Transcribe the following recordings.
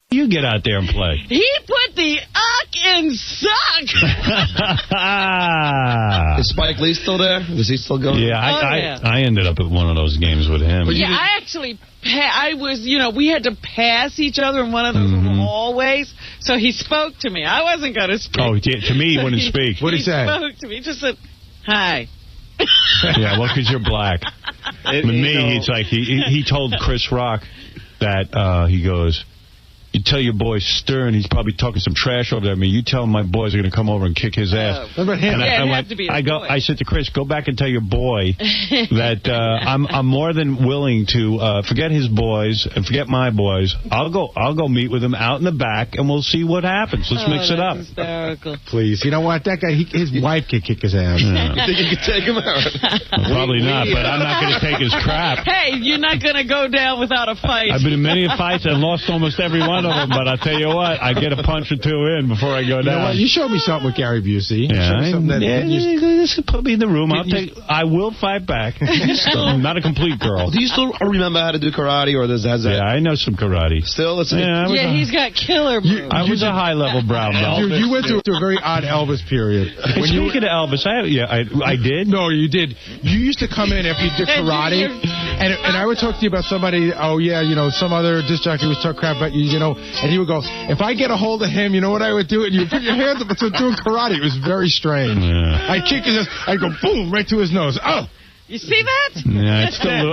You get out there and play. He put the in suck. Is Spike Lee still there? Is he still going? Yeah, I ended up at one of those games with him. Yeah, I actually, I was, we had to pass each other in one of those hallways, so he spoke to me. I wasn't going to speak. Oh, yeah, to me, he wouldn't speak. What did he say? He spoke to me. He just said, hi. Yeah, well, because you're black. With me, it's like he told Chris Rock that he goes, you tell your boy Stern he's probably talking some trash over there. I mean, you tell him my boys are going to come over and kick his ass. What about him? I said to Chris, go back and tell your boy that I'm more than willing to forget his boys and forget my boys. I'll go meet with him out in the back and we'll see what happens. Let's mix it up. Hysterical. Please, you know what? That guy, his wife could kick his ass. Yeah. You think you could take him out? Well, probably not, but I'm not going to take his crap. Hey, you're not going to go down without a fight. I've been in many fights and lost almost every one of them, but I'll tell you what, I get a punch or two in before I go down. You know what? You showed me something with Gary Busey. Just put me in the room. I will fight back. I'm not a complete girl. Do you still remember how to do karate, or has that? Yeah, I know some karate. Still? He's got killer moves. I was a high-level brown belt. Dude, you went through a very odd Elvis period. Speaking of Elvis, I did. No, you did. You used to come in after you did karate, and I would talk to you about somebody, some other disc jockey was talking crap about you, and he would go, if I get a hold of him, you know what I would do? And you put your hands up and start doing karate. It was very strange. Yeah. I'd kick his ass, I'd go boom, right to his nose. Oh! You see that? Yeah,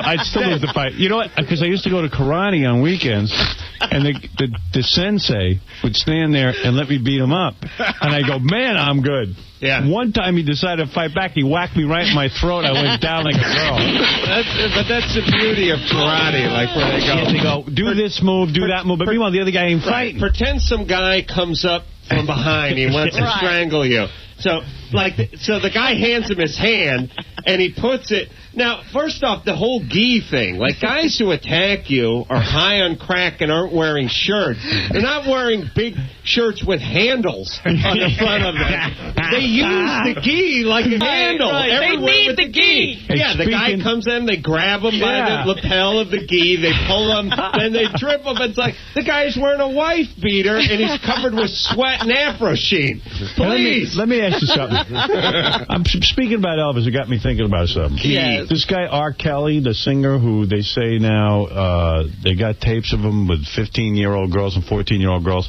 I'd still lose the fight. You know what? Because I used to go to karate on weekends, and the sensei would stand there and let me beat him up. And I go, man, I'm good. Yeah. One time he decided to fight back. He whacked me right in my throat. I went down like a girl. But that's the beauty of karate, like where they go, do this move, do that move. But meanwhile, the other guy ain't fighting. Pretend some guy comes up from behind. He wants to strangle you. So the guy hands him his hand, and he puts it. Now, first off, the whole gi thing. Like, guys who attack you are high on crack and aren't wearing shirts. They're not wearing big shirts with handles on the front of them. They use the gi like a handle. They need the gi. Yeah, the guy comes in, they grab him by the lapel of the gi, they pull him, then they trip him. It's like, the guy's wearing a wife beater, and he's covered with sweat and afro sheen. Please. Let me ask you something. I'm speaking about Elvis. It got me thinking about something. Yes. This guy, R. Kelly, the singer, who they say now they got tapes of him with 15-year-old girls and 14-year-old girls.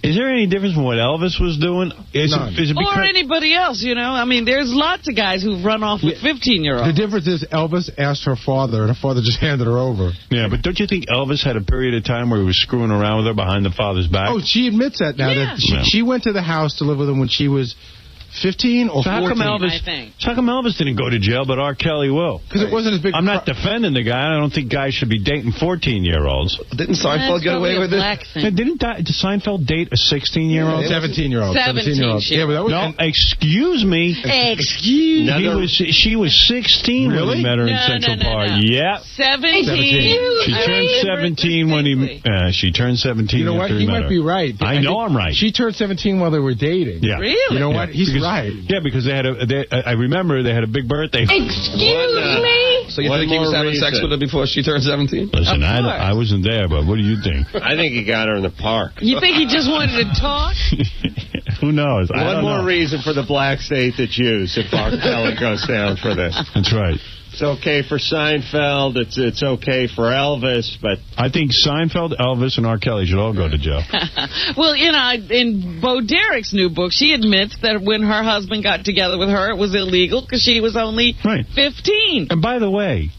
Is there any difference from what Elvis was doing? Or anybody else, I mean, there's lots of guys who've run off with 15-year-olds. The difference is Elvis asked her father, and her father just handed her over. Yeah, but don't you think Elvis had a period of time where he was screwing around with her behind the father's back? Oh, she admits that now. Yeah. That she went to the house to live with him when she was 15 or 14. How come Elvis didn't go to jail, but R. Kelly will? Because it wasn't as big. I'm not defending the guy. I don't think guys should be dating 14-year-olds. Didn't Seinfeld get away with it? Did Seinfeld date a 16-year-old? 17-year-old. 17. Yeah, but that was, no, excuse me. Excuse me. She was 16 when we met her in Central Park. Yeah. 17. She turned 17 when she turned 17. You know what? He might be right. I know I'm right. She turned 17 while they were dating. Yeah. Really? You know what? He's right. Yeah, because I remember they had a big birthday. Excuse me? So you think he was having sex with her before she turned 17? Listen, I wasn't there, but what do you think? I think he got her in the park. You think he just wanted to talk? Who knows? One more reason for the black state to choose if R. Kelly goes down for this. That's right. It's okay for Seinfeld. It's okay for Elvis, but I think Seinfeld, Elvis, and R. Kelly should all go to jail. Well, in Bo Derek's new book, she admits that when her husband got together with her, it was illegal because she was only 15. And by the way,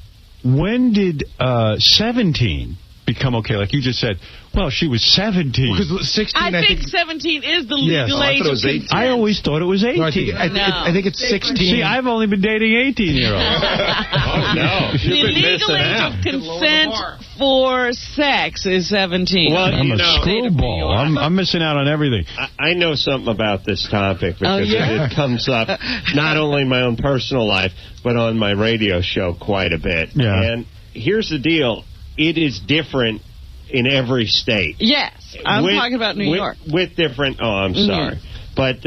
when did 17 become okay? Like you just said, well, she was 17. Because 16, I think 17 is the legal age. I thought it was 18. I always thought it was 18. No, I think it's 16. See, I've only been dating 18-year-olds. Oh, no. The legal age of consent for sex is 17. Well, I'm a screwball. I'm missing out on everything. I know something about this topic because it comes up not only in my own personal life, but on my radio show quite a bit. Yeah. And here's the deal. It is different in every state. Yes. I'm talking about New York. With different... Oh, I'm sorry. But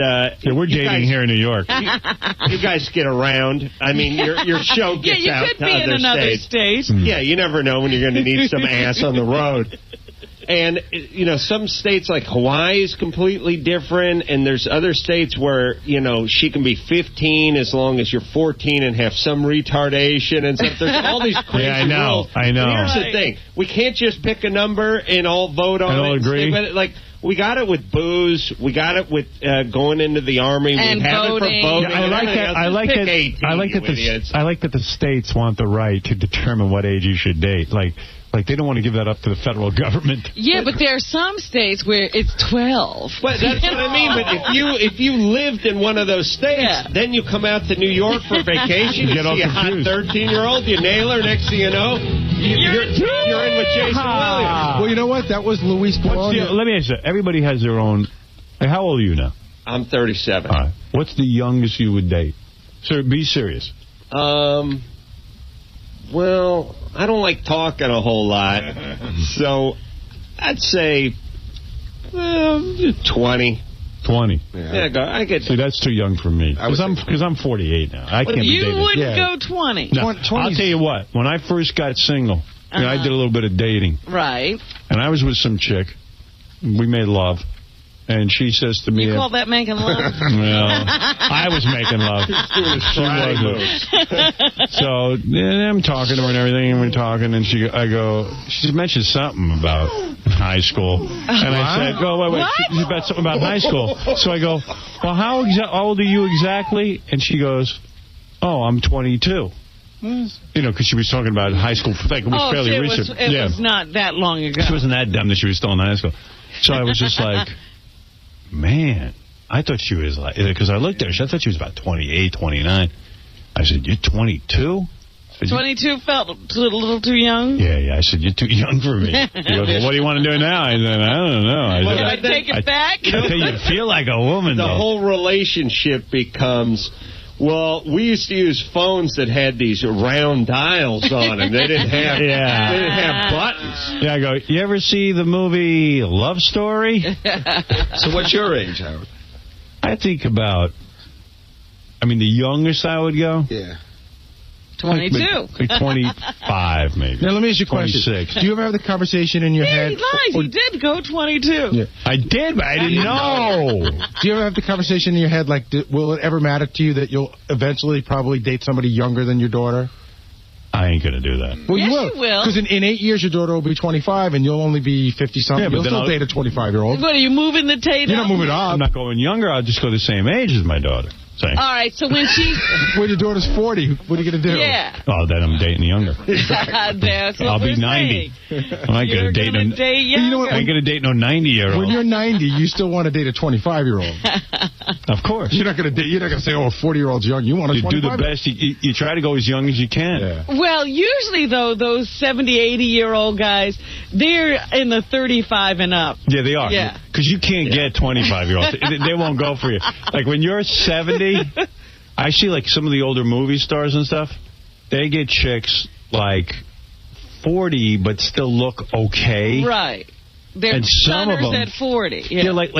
we're dating here in New York. You guys get around. I mean, your show gets out to other states. Yeah, you could be in another state. Yeah, you never know when you're going to need some ass on the road. And, you know, some states like Hawaii is completely different, and there's other states where, you know, she can be 15 as long as you're 14 and have some retardation and stuff. There's all these crazy rules. I know. Here's the thing. We can't just pick a number and all vote on it. And all agree. Like, we got it with booze. We got it with going into the Army. And we have it for voting. Yeah, I like that the states want the right to determine what age you should date. Like they don't want to give that up to the federal government. Yeah, but there are some states where it's 12. But that's what I mean. But if you lived in one of those states, then you come out to New York for vacation, you see a hot 13-year-old, you nail her, next thing you know, you're in with Jason Williams. Well, you know what? That was Luis Bologna. Let me ask you, everybody has their own. How old are you now? I'm 37. All right. What's the youngest you would date? Sir, be serious. Well, I don't like talking a whole lot, so I'd say 20. 20. Yeah, I get. See, that's too young for me. Because I'm 48 now. I can't be dating. You wouldn't go 20. No, I'll tell you what. When I first got single, you know, I did a little bit of dating. Right. And I was with some chick. We made love. And she says to me... You call that making love? Well, I was making love. She wasn't. So, I'm talking to her and everything, and we're talking, and she mentioned something about high school. And I said, wait. She said something about high school. So I go, well, how old are you exactly? And she goes, oh, I'm 22. You know, because she was talking about high school. Like, it was fairly recent. It was not that long ago. She wasn't that dumb that she was still in high school. So I was just like... Man, I thought she was like, because I looked at her, I thought she was about 28, 29. I said, you're 22? 22 felt a little too young? Yeah. I said, you're too young for me. She goes, well, what do you want to do now? I said, I don't know. Can I take it back? I tell you feel like a woman, The whole relationship becomes... Well, we used to use phones that had these round dials on them. They didn't have they didn't have buttons. Yeah, I go, you ever see the movie Love Story? So what's your age, Howard? I think about, the youngest I would go? Yeah. 22. Like 25, maybe. Now, let me ask you a question. 26. Do you ever have the conversation in your head? He lied. He did go 22. Yeah. I did, but I didn't know. Do you ever have the conversation in your head, like, will it ever matter to you that you'll eventually probably date somebody younger than your daughter? I ain't going to do that. Well, yes, you will. Because in 8 years, your daughter will be 25, and you'll only be 50-something. Yeah, you'll still date a 25-year-old. What, are you moving the date up? You're not moving up. I'm not going younger. I'll just go the same age as my daughter. All right, so when she's... When your daughter's 40, what are you going to do? Yeah. Oh, then I'm dating younger. That's what I'll be 90. I'm not going to date no... You know what? I ain't going to date no 90-year-old. When you're 90, you still want to date a 25-year-old. Of course. You're not going to say, oh, a 40-year-old's young. You want a 25-year-old. You do the best. You try to go as young as you can. Yeah. Well, usually, though, those 70, 80-year-old guys, they're in the 35 and up. Yeah, they are. Yeah. Because you can't get 25-year-olds. They won't go for you. Like, when you're 70... I see, like, some of the older movie stars and stuff, they get chicks, like, 40, but still look okay. Right. They're and some of them at 40. Yeah, like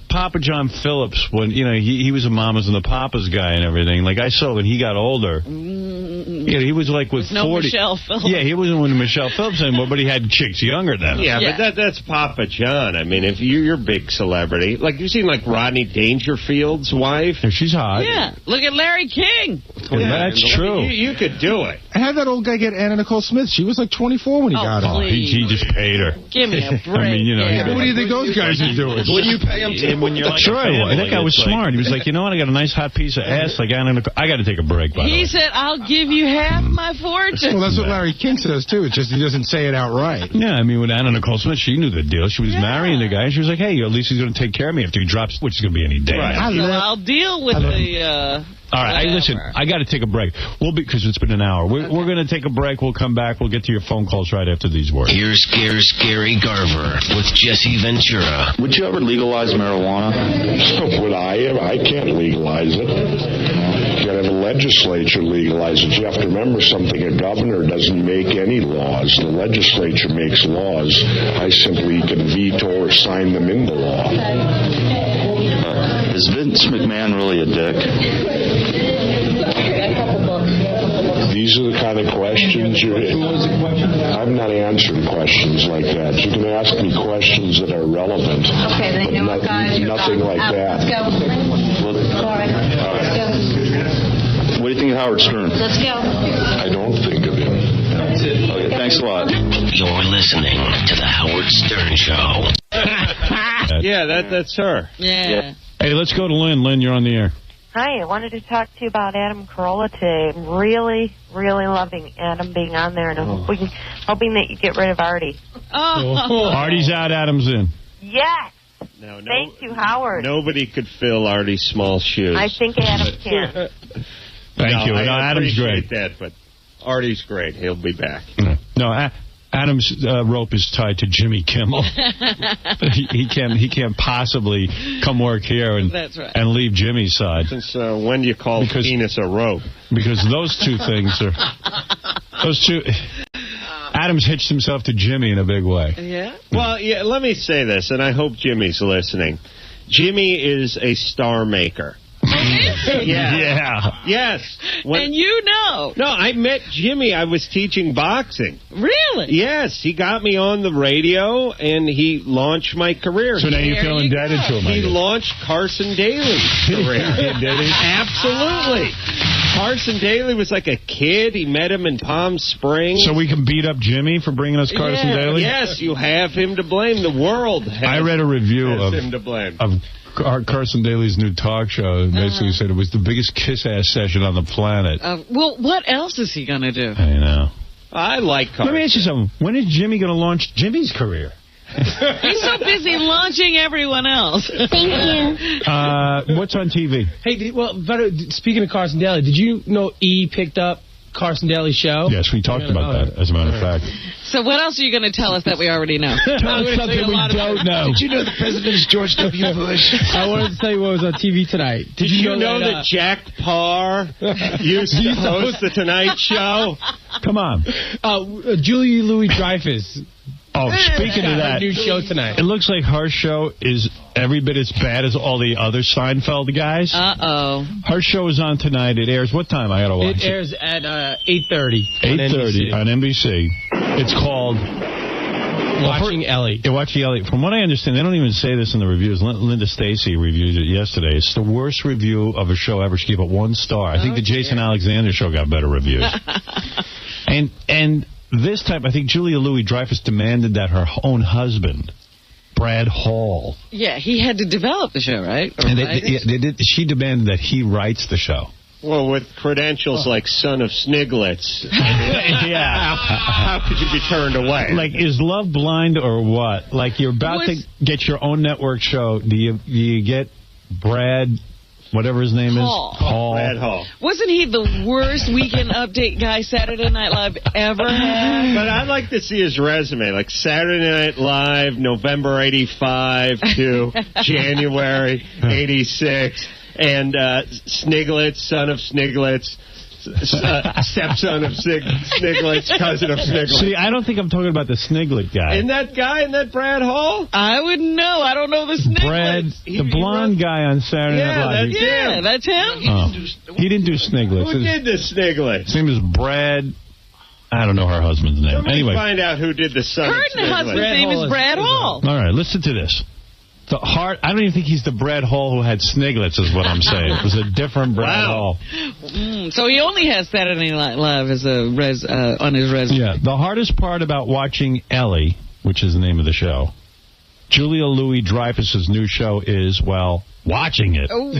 Papa John Phillips, when, you know, he was a Mamas and the Papas guy and everything. Like, I saw when he got older, he was, like, with 40. No Michelle Phillips. Yeah, he wasn't with Michelle Phillips anymore, but he had chicks younger than him. Yeah, but that's Papa John. I mean, if you're a big celebrity, like, you've seen, like, Rodney Dangerfield's wife. Yeah, she's hot. Yeah, look at Larry King. Yeah, that's true. You could do it. I had that old guy get Anna Nicole Smith. She was like 24 when he got her. He just paid her. Give me a break. I mean, you know, what do you think those guys are doing? What do you pay them to? When you're like that guy was smart. He was like, you know what? I got a nice hot piece of ass. Like Anna Nicole. I got to take a break. By the way. He said, "I'll give you half my fortune." Well, that's what Larry King says too. It's just he doesn't say it outright. Yeah, I mean, with Anna Nicole Smith, she knew the deal. She was marrying the guy, and she was like, "Hey, at least he's going to take care of me after he drops, which is going to be any day." Right. I'll deal with the. All right, listen, I got to take a break. Because it's been an hour. We're going to take a break. We'll come back. We'll get to your phone calls right after these words. Here's Gary Garver with Jesse Ventura. Would you ever legalize marijuana? Would I? I can't legalize it. You got to have a legislature legalize it. You have to remember something. A governor doesn't make any laws. The legislature makes laws. I simply can veto or sign them into law. Is Vince McMahon really a dick? These are the kind of questions I'm not answering questions like that. You can ask me questions that are relevant. Okay, then you know what, guys? Nothing like that. Let's go. All right. Let's go. What do you think of Howard Stern? Let's go. I don't think of him. Okay, thanks a lot. You're listening to The Howard Stern Show. Yeah, that's her. Yeah. Hey, let's go to Lynn. Lynn, you're on the air. Hi, I wanted to talk to you about Carolla today. I'm really, really loving Adam being on there, and I'm hoping that you get rid of Artie. Oh. Artie's out, Adam's in. Yes. No, Thank you, Howard. Nobody could fill Artie's small shoes. I think Adam can. Thank you. I Adam's appreciate great. that, but Artie's great. He'll be back. No, Adam's rope is tied to Jimmy Kimmel. he can't possibly come work here and leave Jimmy's side. Since when do you call penis a rope? Because those two things are Adam's hitched himself to Jimmy in a big way. Yeah. Well, yeah. Let me say this, and I hope Jimmy's listening. Jimmy is a star maker. Yeah. Yes. And you know. No, I met Jimmy. I was teaching boxing. Really? Yes. He got me on the radio, and he launched my career. So now you feel indebted to him. He launched Carson Daly's career. Did he? Absolutely. Carson Daly was like a kid. He met him in Palm Springs. So we can beat up Jimmy for bringing us Carson Daly? Yes, you have him to blame. The world has I read a review him to blame. of Carson Daly's new talk show. It basically said it was the biggest kiss-ass session on the planet. Well, what else is he going to do? I know. I like Carson. Let me ask you something. When is Jimmy going to launch Jimmy's career? He's so busy launching everyone else. Thank you. What's on TV? Hey, well, speaking of Carson Daly, did you know E picked up Carson Daly's show? Yes, we talked about that, as a matter of fact. So what else are you going to tell us that we already know? Tell us something we don't know. Did you know the president is George W. Bush? I wanted to tell you what was on TV tonight. Did you know that Jack Parr used to host the Tonight Show? Come on. Julia Louis-Dreyfus. Oh, speaking of that, her new show tonight. It looks like her show is every bit as bad as all the other Seinfeld guys. Uh-oh. Her show is on tonight. It airs. What time? I got to watch it. It airs at 8:30. 8:30 on NBC. It's called Watching Ellie. Yeah, Watching Ellie. From what I understand, they don't even say this in the reviews. Linda Stacy reviewed it yesterday. It's the worst review of a show ever. She gave it 1 star. I think the Jason Alexander show got better reviews. And this time, I think Julia Louis-Dreyfus demanded that her own husband, Brad Hall. Yeah, he had to develop the show, right? She demanded that he writes the show. Well, with credentials like son of Sniglets. Yeah. How could you be turned away? Like, is love blind or what? Like, you're about to get your own network show. Do you get Brad... whatever his name is. Hall. Brad Hall. Wasn't he the worst Weekend Update guy Saturday Night Live ever had? But I'd like to see his resume. Like Saturday Night Live, November 85 to January 86. And Sniglets, son of Sniglets. Stepson of Sniglets, cousin of Sniglets. See, I don't think I'm talking about the Sniglet guy. Isn't that guy in that Brad Hall? I wouldn't know. I don't know the Sniglets. Brad, the blonde guy on Saturday Night Live. That's him. Oh. He didn't do Sniglets. Who did the Sniglets? His name is Brad. I don't know her husband's name. Anyway, find out who did the son of Sniglets. Her husband's name is Brad Hall. All right, listen to this. I don't even think he's the Brad Hall who had Sniglets, is what I'm saying. It was a different Brad Hall. So he only has Saturday Night Live as a on his resume. Yeah. The hardest part about watching Ellie, which is the name of the show, Julia Louis-Dreyfus's new show is, well, watching it. Oh.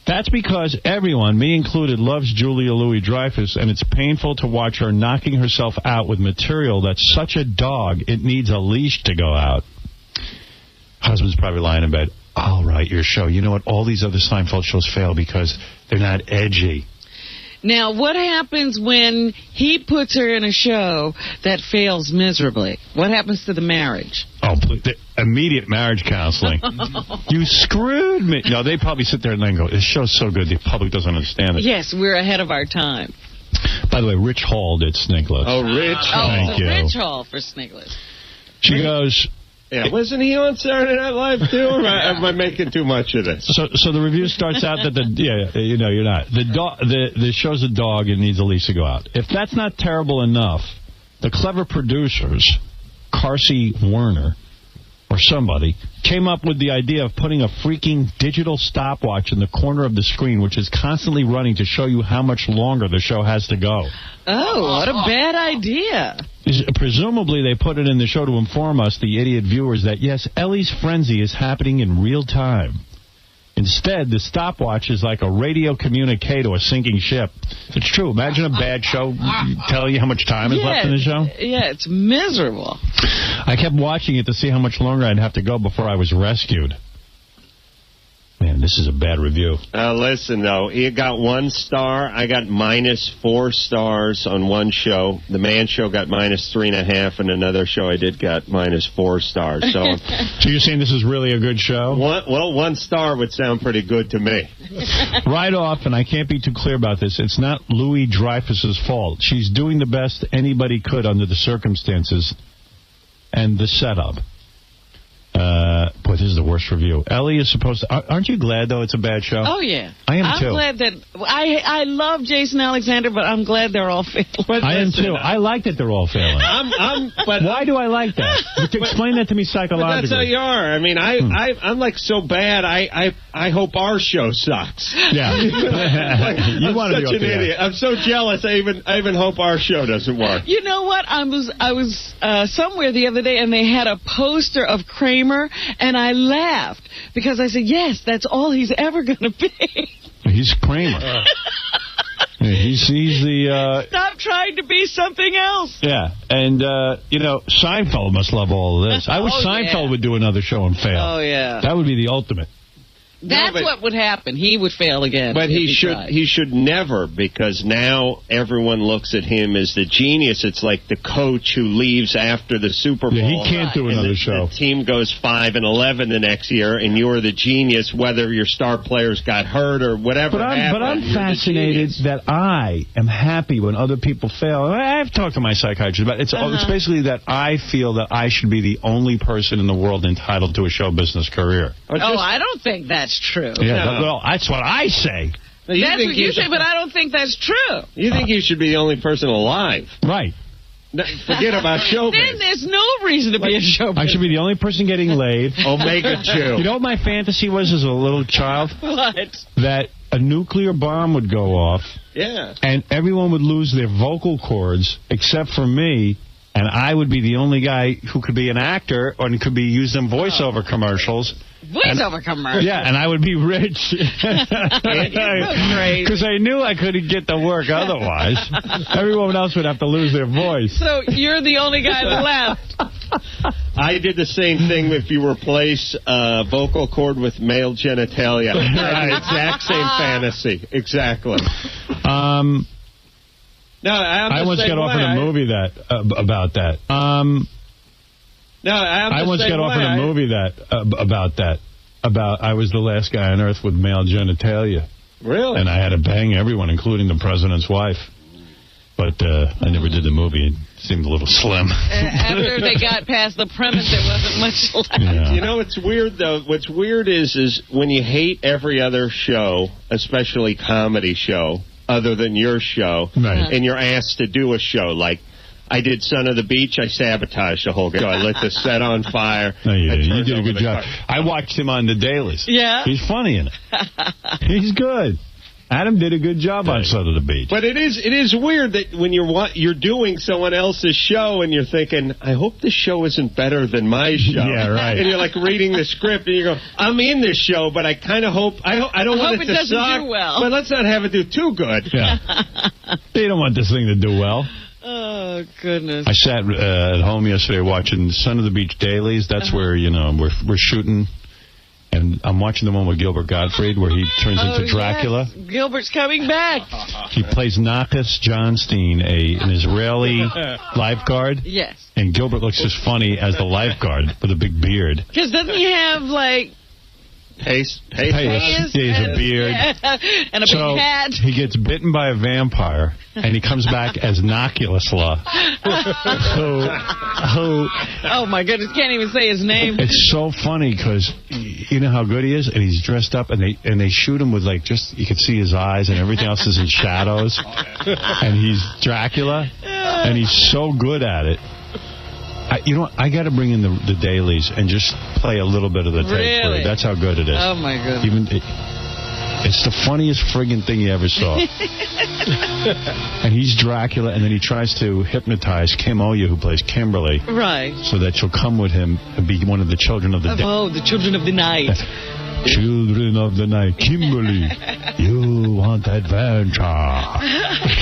That's because everyone, me included, loves Julia Louis-Dreyfus, and it's painful to watch her knocking herself out with material that's such a dog, it needs a leash to go out. Husband's probably lying in bed. I'll write your show. You know what? All these other Seinfeld shows fail because they're not edgy. Now, what happens when he puts her in a show that fails miserably? What happens to the marriage? Oh, the immediate marriage counseling. You screwed me. No, they probably sit there and then go, this show's so good, the public doesn't understand it. Yes, we're ahead of our time. By the way, Rich Hall did Sniglets. Oh, Rich Hall. Thank you. Rich Hall for Sniglets. She goes, Yeah, wasn't he on Saturday Night Live too? Or am I making too much of this? So the review starts out that you're not. The show's a dog and needs Elise to go out. If that's not terrible enough, the clever producers, 𝗦𝗫𝗄𝗿𝗱 or somebody, came up with the idea of putting a freaking digital stopwatch in the corner of the screen, which is constantly running to show you how much longer the show has to go. Oh, what a bad idea. Presumably, they put it in the show to inform us, the idiot viewers, that, yes, Ellie's frenzy is happening in real time. Instead, the stopwatch is like a radio communique to a sinking ship. It's true. Imagine a bad show telling you how much time is left in the show. Yeah, it's miserable. I kept watching it to see how much longer I'd have to go before I was rescued. Man, this is a bad review. Listen, though, you got 1 star. I got -4 stars on one show. The Man Show got -3.5, and another show I did got -4 stars. So, so you're saying this is really a good show? 1 star would sound pretty good to me. Right off, and I can't be too clear about this, it's not Louis Dreyfus's fault. She's doing the best anybody could under the circumstances and the setup. Boy, this is the worst review. Ellie is supposed to... Aren't you glad, though, it's a bad show? Oh, yeah. I am, too. I'm glad that... I love Jason Alexander, but I'm glad they're all failing. I am, too. I like that they're all failing. But why do I like that? Explain that to me psychologically. But that's how you are. I mean, I'm like so bad, I hope our show sucks. Yeah. You want to be such an idiot. I'm so jealous, I even hope our show doesn't work. You know what? I was somewhere the other day, and they had a poster of Kramer, and I laughed because I said, yes, that's all he's ever going to be. He's Kramer. He's the... Stop trying to be something else. Yeah, and, Seinfeld must love all of this. I wish Seinfeld would do another show and fail. Oh, yeah. That would be the ultimate. That's what would happen. He would fail again. But he should never, because now everyone looks at him as the genius. It's like the coach who leaves after the Super Bowl. Yeah, he can't do another show. The team goes 5-11 the next year, and you're the genius, whether your star players got hurt or whatever happened. But I'm fascinated that I am happy when other people fail. I've talked to my psychiatrist about it. It's basically that I feel that I should be the only person in the world entitled to a show business career. I don't think that's true. Yeah, well, that's what I say. That's what you say, but I don't think that's true. You think you should be the only person alive. Right. Forget about showbiz. Then there's no reason to be a showbiz. I should be the only person getting laid. Omega-2. You know what my fantasy was as a little child? What? That a nuclear bomb would go off. Yeah. And everyone would lose their vocal cords except for me. And I would be the only guy who could be an actor and could be used in voiceover commercials. Voiceover commercials? Yeah, and I would be rich. Because I knew I couldn't get to work otherwise. Everyone else would have to lose their voice. So you're the only guy left. I did the same thing if you replace vocal cord with male genitalia. Right. Exact same fantasy. Exactly. No, I once got offered a movie about that. I once got offered a movie about that. About I was the last guy on Earth with male genitalia. Really? And I had to bang everyone, including the president's wife. But I never did the movie. It seemed a little slim. After they got past the premise, there wasn't much left. Yeah. You know what's weird, though? What's weird is when you hate every other show, especially comedy show, other than your show, right. And you're asked to do a show. Like, I did Son of the Beach. I sabotaged the whole show. I lit the set on fire. No, you did a good job. I watched him on the dailies. Yeah. He's funny in it. He's good. Adam did a good job on Son of the Beach. But it is weird that when you're doing someone else's show and you're thinking, I hope this show isn't better than my show. Yeah, right. And you're like reading the script and you go, I'm in this show, but I kind of hope I don't want it to suck. Do well. But let's not have it do too good. Yeah. They don't want this thing to do well. Oh, goodness. I sat at home yesterday watching Son of the Beach dailies. That's where, we're shooting. And I'm watching the one with Gilbert Gottfried where he turns into Dracula. Yes. Gilbert's coming back. He plays Nakas Johnstein, an Israeli lifeguard. Yes. And Gilbert looks as funny as the lifeguard with a big beard. Because doesn't he have, Pace. Payas He has a beard. And a big hat. He gets bitten by a vampire, and he comes back as 𝗦𝗵ci𝗄𝗿𝗍. Oh, my goodness. Can't even say his name. It's so funny because you know how good he is, and he's dressed up, and they shoot him with, like, just, you can see his eyes, and everything else is in shadows. And he's Dracula, and he's so good at it. I got to bring in the dailies and just play a little bit of the tape for you. That's how good it is. Oh, my goodness. It's the funniest friggin' thing you ever saw. And he's Dracula, and then he tries to hypnotize 𝗦𝗵cie, who plays Kimberly. Right. So that she'll come with him and be one of the children of the day. Oh, the children of the night. Children of the night. Kimberly, you want adventure.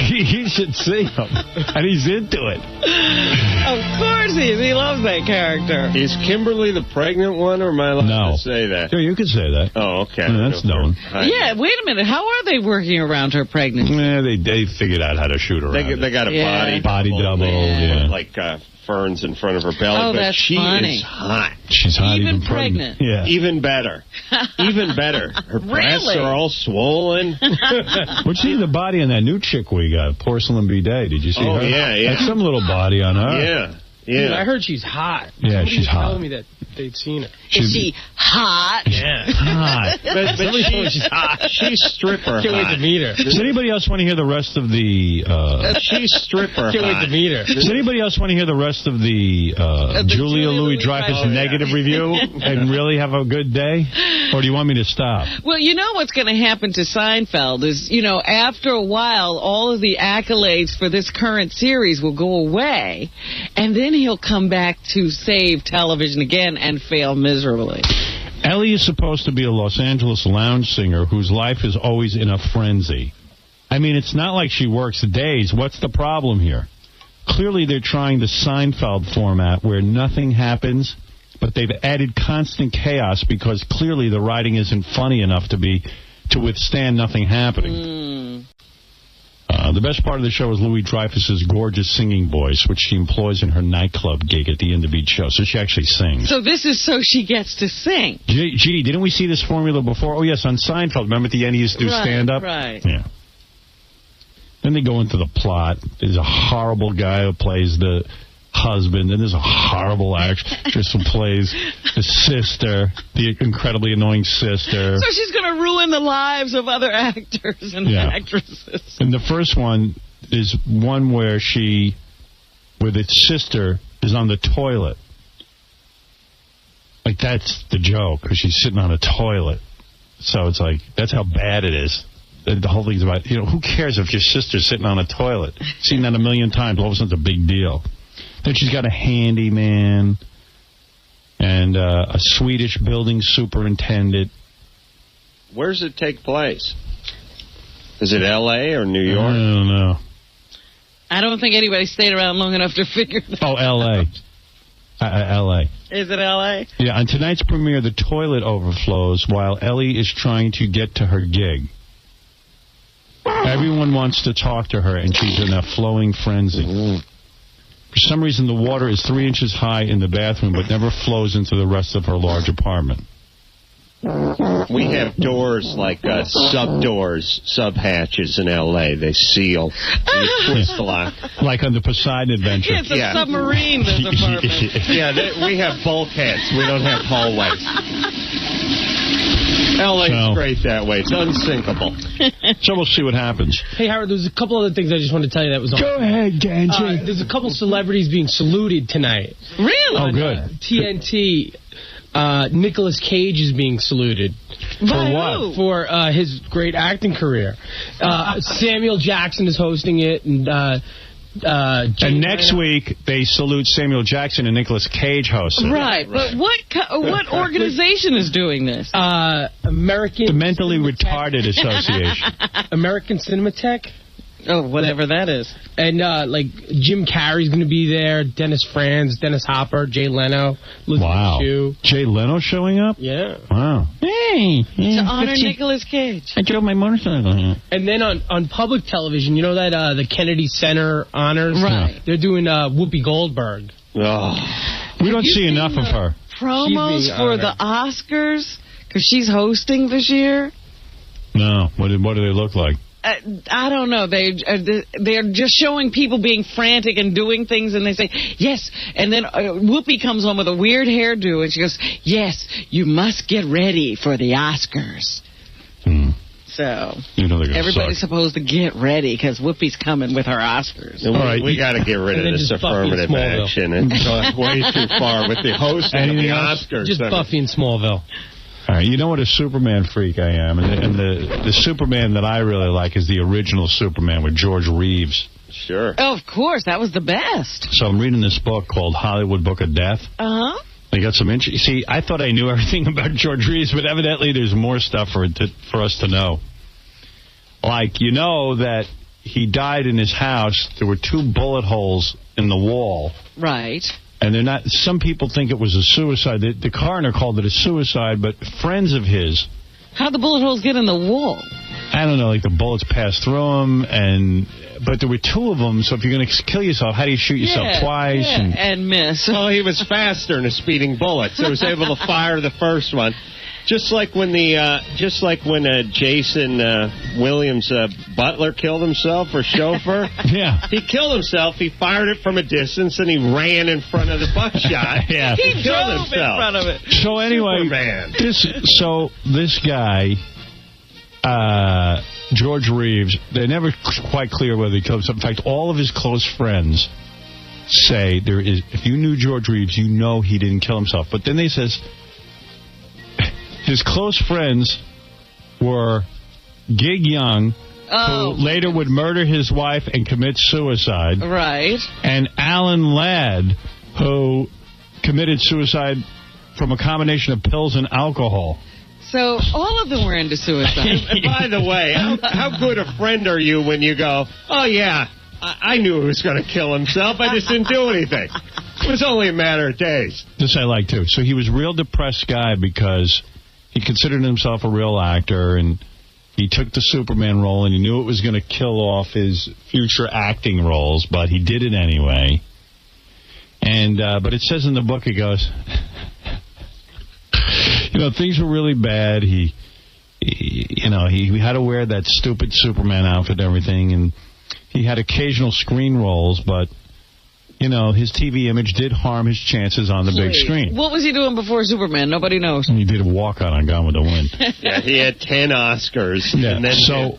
You should see him. And he's into it. Of course he is. He loves that character. Is Kimberly the pregnant one, or am I allowed to say that? Yeah, you can say that. Oh, okay. Yeah, that's known. Yeah, wait a minute. How are they working around her pregnancy? Yeah, they figured out how to shoot her around. They got a body double. Yeah. Like ferns in front of her belly. Oh, but that's she funny. is hot. She's hot, even pregnant. Yeah. Even better. Even better. Her breasts are all swollen. What'd you see the body on that new chick we got, Porcelain Bidet? Did you see her? Oh, yeah. That's some little body on her. Yeah. Dude, I heard she's hot. Yeah, Somebody she's was hot. telling me that they'd seen her. Is she hot? Yeah. Hot. But she's hot. She's stripper Can't wait to meet her. Does anybody else want to hear the rest of the... she's stripper Can't wait to meet her. Does anybody else want to hear the rest of the Julia Louis-Dreyfus negative review and really have a good day? Or do you want me to stop? Well, you know what's going to happen to Seinfeld is, after a while, all of the accolades for this current series will go away, and then he'll come back to save television again and fail miserably. Ellie is supposed to be a Los Angeles lounge singer whose life is always in a frenzy. I mean, it's not like she works days. What's the problem here? Clearly, they're trying the Seinfeld format where nothing happens, but they've added constant chaos because clearly the writing isn't funny enough to withstand nothing happening. The best part of the show is Louis Dreyfus's gorgeous singing voice, which she employs in her nightclub gig at the end of each show. So she actually sings. So this is so she gets to sing. Judy, didn't we see this formula before? Oh, yes, on Seinfeld. Remember at the end he used to do stand-up? Right. Yeah. Then they go into the plot. There's a horrible guy who plays the husband, and there's a horrible actress who plays the sister, the incredibly annoying sister. So she's going to ruin the lives of other actors and actresses. And the first one is one where its sister is on the toilet. Like, that's the joke, because she's sitting on a toilet. So it's like, that's how bad it is. The whole thing's about, who cares if your sister's sitting on a toilet? Seen that a million times, all of a sudden it's a big deal. Then she's got a handyman and a Swedish building superintendent. Where does it take place? Is it L.A. or New York? I don't know. I don't think anybody stayed around long enough to figure that out. Oh, L.A. L.A. Is it L.A.? Yeah, on tonight's premiere, the toilet overflows while Ellie is trying to get to her gig. Everyone wants to talk to her, and she's in a flowing frenzy. For some reason, the water is 3 inches high in the bathroom, but never flows into the rest of her large apartment. We have doors like sub-doors, sub-hatches in L.A. They seal. You twist lock. Like on the Poseidon Adventure. It's a submarine, this apartment. Yeah, we have bulkheads. We don't have hallways. L.A.'s great that way. It's unsinkable. So we'll see what happens. Hey, Howard, there's a couple other things I just wanted to tell you that was on. Go ahead, Ganji. There's a couple celebrities being saluted tonight. Really? Oh, good. TNT. Nicolas Cage is being saluted. For what? For his great acting career. Samuel Jackson is hosting it, and next week they salute Samuel Jackson and Nicolas Cage hosting. Right, but what organization is doing this? The Mentally Retarded Association. American Cinematheque. Oh, whatever that is. And, Jim Carrey's going to be there, Dennis Franz, Dennis Hopper, Jay Leno, Wow. Chu. Jay Leno showing up? Yeah. Wow. Hey. To honor Nicolas Cage. I drove my motorcycle here. And then on public television, you know that the Kennedy Center honors? Right. They're doing Whoopi Goldberg. Oh. We don't see enough of her. Promos for the Oscars? Because she's hosting this year. No. What do they look like? I don't know. They're just showing people being frantic and doing things, and they say, yes. And then Whoopi comes on with a weird hairdo, and she goes, yes, you must get ready for the Oscars. So, everybody's supposed to get ready, because Whoopi's coming with her Oscars. All right, we got to get rid of this affirmative action. It's gone way too far with the hosting of the Oscars. Just Buffy in Smallville. All right, you know what a Superman freak I am, and the Superman that I really like is the original Superman with George Reeves. Sure. Oh, of course, that was the best. So I'm reading this book called Hollywood Book of Death. Uh-huh. They got some See, I thought I knew everything about George Reeves, but evidently there's more stuff for us to know. Like, you know that he died in his house. There were 2 bullet holes in the wall. Right. And they're not. Some people think it was a suicide. The coroner called it a suicide, but friends of his. How'd the bullet holes get in the wall? I don't know. Like the bullets passed through him, but there were 2 of them. So if you're going to kill yourself, how do you shoot yourself twice? Yeah, and miss. Well, he was faster in a speeding bullet, so he was able to fire the first one. Just like when Jason Williams' butler killed himself, or chauffeur. Yeah. He killed himself. He fired it from a distance, and he ran in front of the buckshot. Yeah. He killed drove himself. in front of it. So anyway, Superman. this guy, George Reeves, they're never quite clear whether he killed himself. In fact, all of his close friends say if you knew George Reeves, you know he didn't kill himself. But then they says his close friends were Gig Young, who later would murder his wife and commit suicide. Right. And Alan Ladd, who committed suicide from a combination of pills and alcohol. So all of them were into suicide. And by the way, how good a friend are you when you go, oh, yeah, I knew he was going to kill himself. I just didn't do anything. It was only a matter of days. This I like, too. So he was a real depressed guy because he considered himself a real actor, and he took the Superman role, and he knew it was going to kill off his future acting roles, but he did it anyway. And but it says in the book, it goes, things were really bad. He had to wear that stupid Superman outfit and everything, and he had occasional screen roles, but his TV image did harm his chances on the big screen. What was he doing before Superman? Nobody knows. He did a walk-on on Gone with the Wind. Yeah, he had 10 Oscars. Yeah. And then so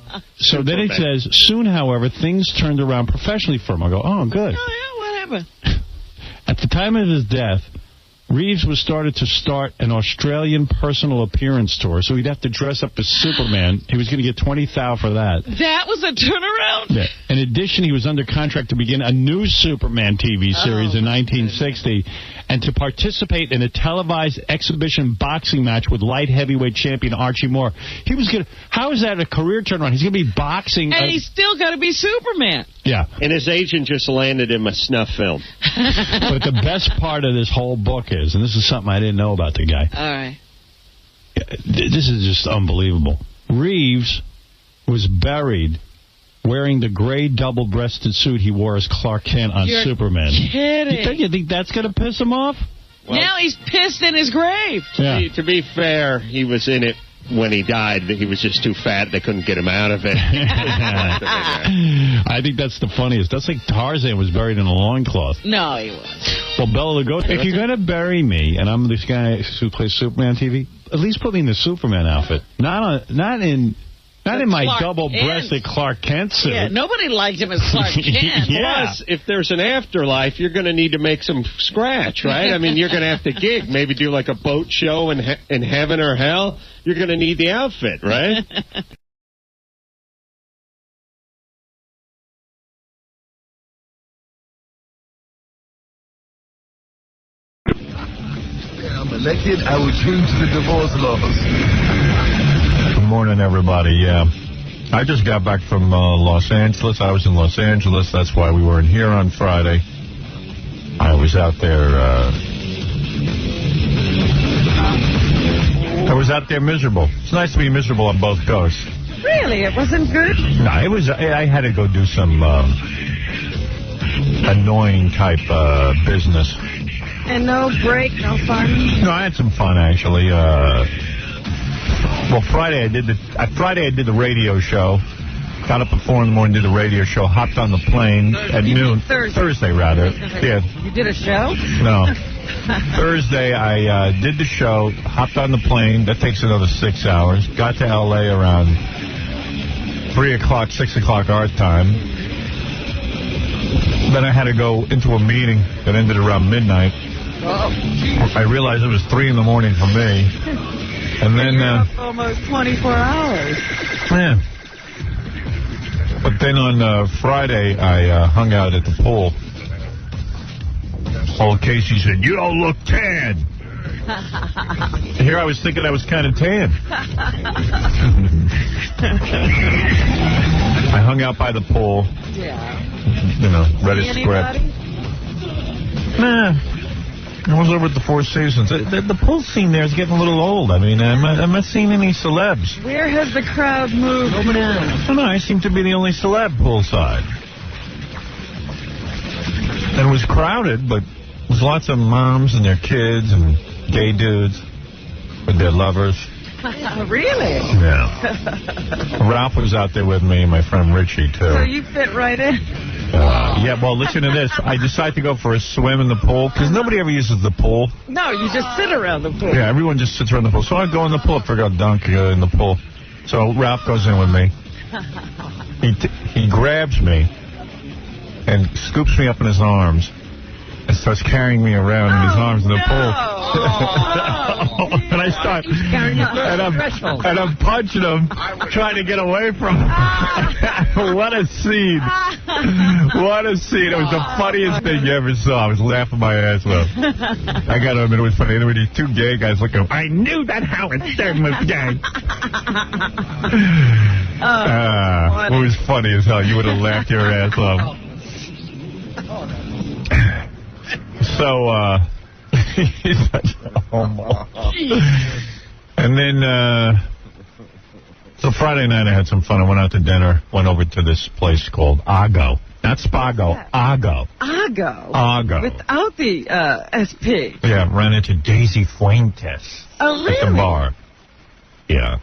then it says, soon, however, things turned around professionally for him. I go, oh, good. Oh, yeah, what happened? At the time of his death, Reeves was started to start an Australian personal appearance tour, so he'd have to dress up as Superman. He was going to get $20,000 for that. That was a turnaround? Yeah. In addition, he was under contract to begin a new Superman TV series in 1960 and to participate in a televised exhibition boxing match with light heavyweight champion Archie Moore. He was going to... How is that a career turnaround? He's going to be boxing... And he's still got to be Superman. Yeah. And his agent just landed him a snuff film. But the best part of this whole book is, and this is something I didn't know about the guy. All right. This is just unbelievable. Reeves was buried wearing the gray double-breasted suit he wore as Clark Kent on Superman. Kidding. You think that's going to piss him off? Well, now he's pissed in his grave. Yeah. To be fair, he was in it when he died. He was just too fat. They couldn't get him out of it. I think that's the funniest. That's like Tarzan was buried in a loincloth. No, he was. Well, Bela Lugosi, if you're going to bury me, and I'm this guy who plays Superman TV, at least put me in the Superman outfit. Not in my double-breasted Clark Kent suit. Yeah, nobody liked him as Clark Kent. Yeah. Plus, if there's an afterlife, you're going to need to make some scratch, right? I mean, you're going to have to gig. Maybe do like a boat show in heaven or hell. You're going to need the outfit, right? I'm elected, I will change the divorce laws. Good morning, everybody. Yeah, I just got back from Los Angeles. I was in Los Angeles. That's why we weren't here on Friday. I was out there. I was out there miserable. It's nice to be miserable on both coasts. Really? It wasn't good? No, it was. I had to go do some annoying type business. And no break, no fun? No, I had some fun, actually. Well, Friday I did the radio show. Got up at 4 in the morning, did the radio show, hopped on the plane at noon. Thursday, rather. Yeah. You did a show? No. Thursday, I did the show, hopped on the plane. That takes another 6 hours. Got to L.A. around 3 o'clock, 6 o'clock our time. Then I had to go into a meeting that ended around midnight. I realized it was 3 in the morning for me. And then... almost 24 hours. Yeah. But then on Friday, I hung out at the pool. Old Casey said, "You don't look tan." Here I was thinking I was kind of tan. I hung out by the pool. Yeah. You know, read a script. Nah. I was over at the Four Seasons. The pool scene there is getting a little old. I mean, I'm not seeing any celebs. Where has the crowd moved now? I don't know. I seem to be the only celeb poolside. And it was crowded, but there was lots of moms and their kids and gay dudes with their lovers. Really? Yeah. Ralph was out there with me and my friend Richie, too. So you fit right in? Yeah, well, listen to this. I decided to go for a swim in the pool, because nobody ever uses the pool. No, you just sit around the pool. Yeah, everyone just sits around the pool. So I go in the pool, figure out dunk in the pool. So Ralph goes in with me. He grabs me and scoops me up in his arms and starts carrying me around in his arms in the pool. And I start, and I'm punching him, trying to get away from him. What a scene. What a scene. It was the funniest thing you ever saw. I was laughing my ass off. I got to admit, it was funny. There were these two gay guys looking at him. I knew that Howard Stern was gay. It was funny as hell. You would have laughed your ass off. So, he's such a homo. And then, so Friday night I had some fun. I went out to dinner, went over to this place called Ago. Not Spago, Ago. Ago? Without the SP. Yeah, ran into Daisy Fuentes. Oh, really? At the bar. Yeah.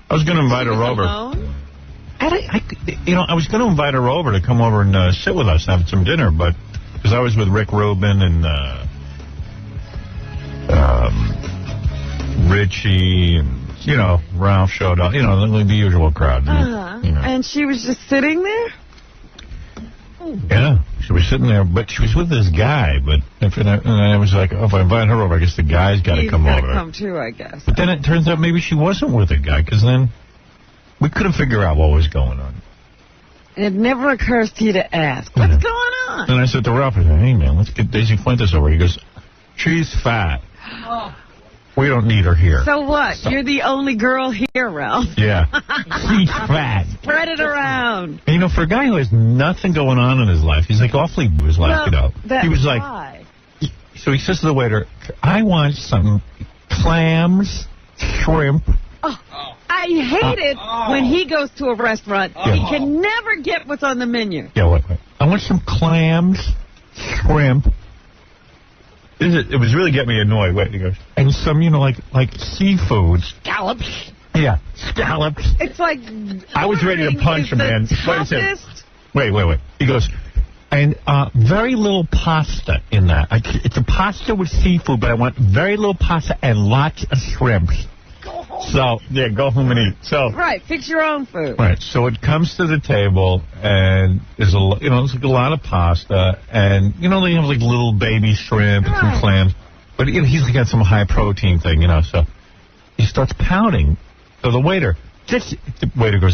I was going to invite her over. Alone? I was going to invite her over to come over and sit with us and have some dinner, but because I was with Rick Rubin and Richie and, Ralph showed up. The usual crowd. And she was just sitting there? Yeah, she was sitting there, but she was with this guy. And I was like, if I invite her over, I guess the guy's got to come over. He's got to come too, I guess. But then it turns out maybe she wasn't with a guy, because then we couldn't figure out what was going on. It never occurs to you to ask, what's going on? And I said to Ralph, hey, man, let's get Daisy Fuentes over. He goes, she's fat. We don't need her here. So what? You're the only girl here, Ralph. Yeah. She's fat. Spread it around. And, for a guy who has nothing going on in his life, he's like awfully his life, He was like, so he says to the waiter, I want some clams, shrimp. I hate it when he goes to a restaurant. He can never get what's on the menu. Yeah, wait. I want some clams, shrimp. It was really getting me annoyed. Wait, he goes, and some, like seafood. Scallops. Yeah, scallops. It's like... I was ready to punch him, man. Wait a second. Wait. He goes, and very little pasta in that. It's a pasta with seafood, but I want very little pasta and lots of shrimp. So, yeah, go home and eat. So, right, fix your own food. Right, so it comes to the table, and there's there's like a lot of pasta, and, they have like little baby shrimp and some clams. But, he's like got some high protein thing, so he starts pouting. So the waiter goes,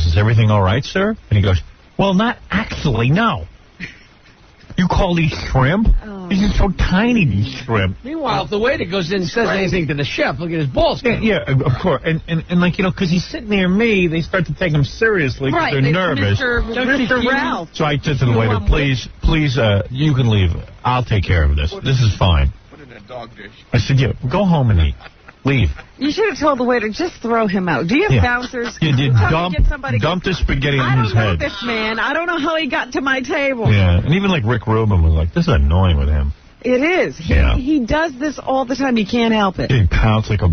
is everything all right, sir? And he goes, well, not actually, no. You call these shrimp? These are so tiny, these shrimp. Meanwhile, if the waiter goes in and says anything to the chef, look at his balls. Yeah, of course. And because he's sitting near me, they start to take him seriously because they're nervous. Mr. Ralph. So I said to the waiter, please, you can leave. I'll take care of this. This is fine. Put it in a dog dish. I said, yeah, go home and eat. Leave. You should have told the waiter, just throw him out. Do you have bouncers? Yeah, dump the spaghetti on his head. I don't know this man. I don't know how he got to my table. Yeah, and even like Rick Rubin was like, this is annoying with him. It is. He does this all the time. He can't help it. He pouts like a.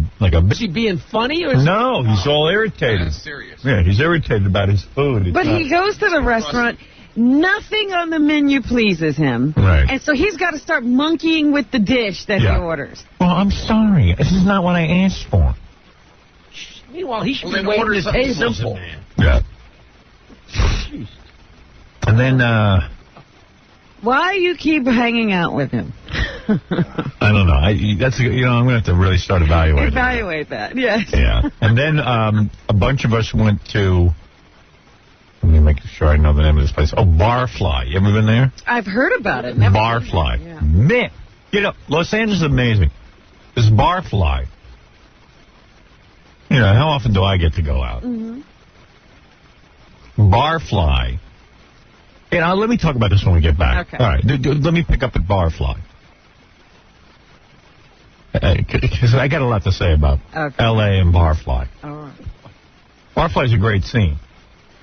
Is he being funny or? No, he's all irritated. That's serious. Yeah, he's irritated about his food. But he goes to the restaurant. Nothing on the menu pleases him. Right. And so he's got to start monkeying with the dish that he orders. Well, I'm sorry. This is not what I asked for. Meanwhile, he should be waiting his table. Simple. Yeah. And then, why you keep hanging out with him? I don't know. I'm going to have to really start evaluating. Evaluate that, yes. Yeah. And then a bunch of us went to, let me make sure I know the name of this place. Oh, 𝗛𝗶. You ever been there? I've heard about it. 𝗛𝗶. Yeah. Man, Los Angeles is amazing. This 𝗛𝗶. How often do I get to go out? Mm-hmm. 𝗛𝗶. Let me talk about this when we get back. Okay. All right. Let me pick up at 𝗛𝗶. Because I got a lot to say about L.A. and 𝗛𝗶. All right. 𝗛𝗶 is a great scene.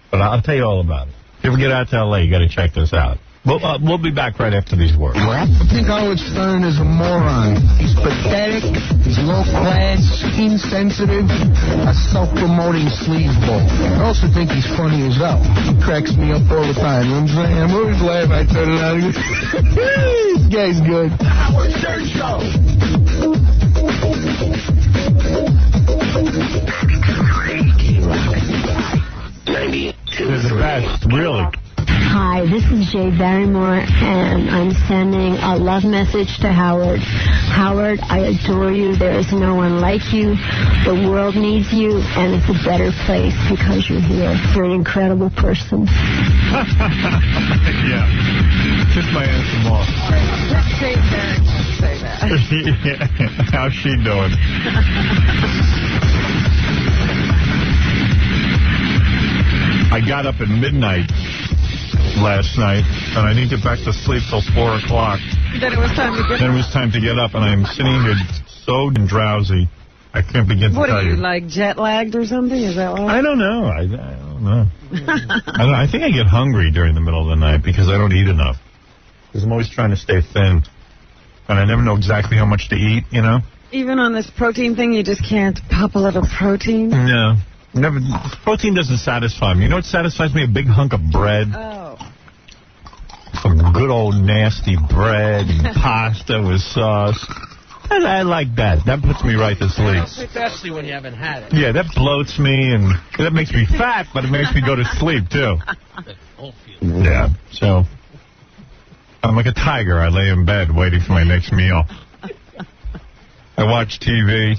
But I'll tell you all about it. If you ever get out to L.A., you got to check this out. We'll be back right after these words. I think Howard Stern is a moron. He's pathetic, he's low class, insensitive, a self-promoting sleazeball. I also think he's funny as hell. He cracks me up all the time. You know what I'm saying? I'm always laughing. I turn it on and go, this guy's good. Howard Stern Show. They're the best, really. Hi, this is Jay Barrymore, and I'm sending a love message to Howard. Howard, I adore you. There is no one like you. The world needs you, and it's a better place because you're here. You're an incredible person. Yeah. Kiss my handsome boss. Say that. How's she doing? I got up at midnight last night, and I didn't get back to sleep till 4 o'clock. Then it was time to get up. Then it was time to get up, and I'm sitting here so drowsy, I can't begin to tell you. What are you, like jet lagged or something? Is that why? I don't know. I don't know. I think I get hungry during the middle of the night because I don't eat enough. Because I'm always trying to stay thin, and I never know exactly how much to eat, Even on this protein thing, you just can't pop a little protein? No. Never. Protein doesn't satisfy me. You know what satisfies me? A big hunk of bread. Oh. Some good old nasty bread and pasta with sauce. I like that. That puts me right to sleep. Especially when you haven't had it. Yeah, that bloats me, and that makes me fat, but it makes me go to sleep, too. Yeah, so I'm like a tiger. I lay in bed waiting for my next meal. I watch TV.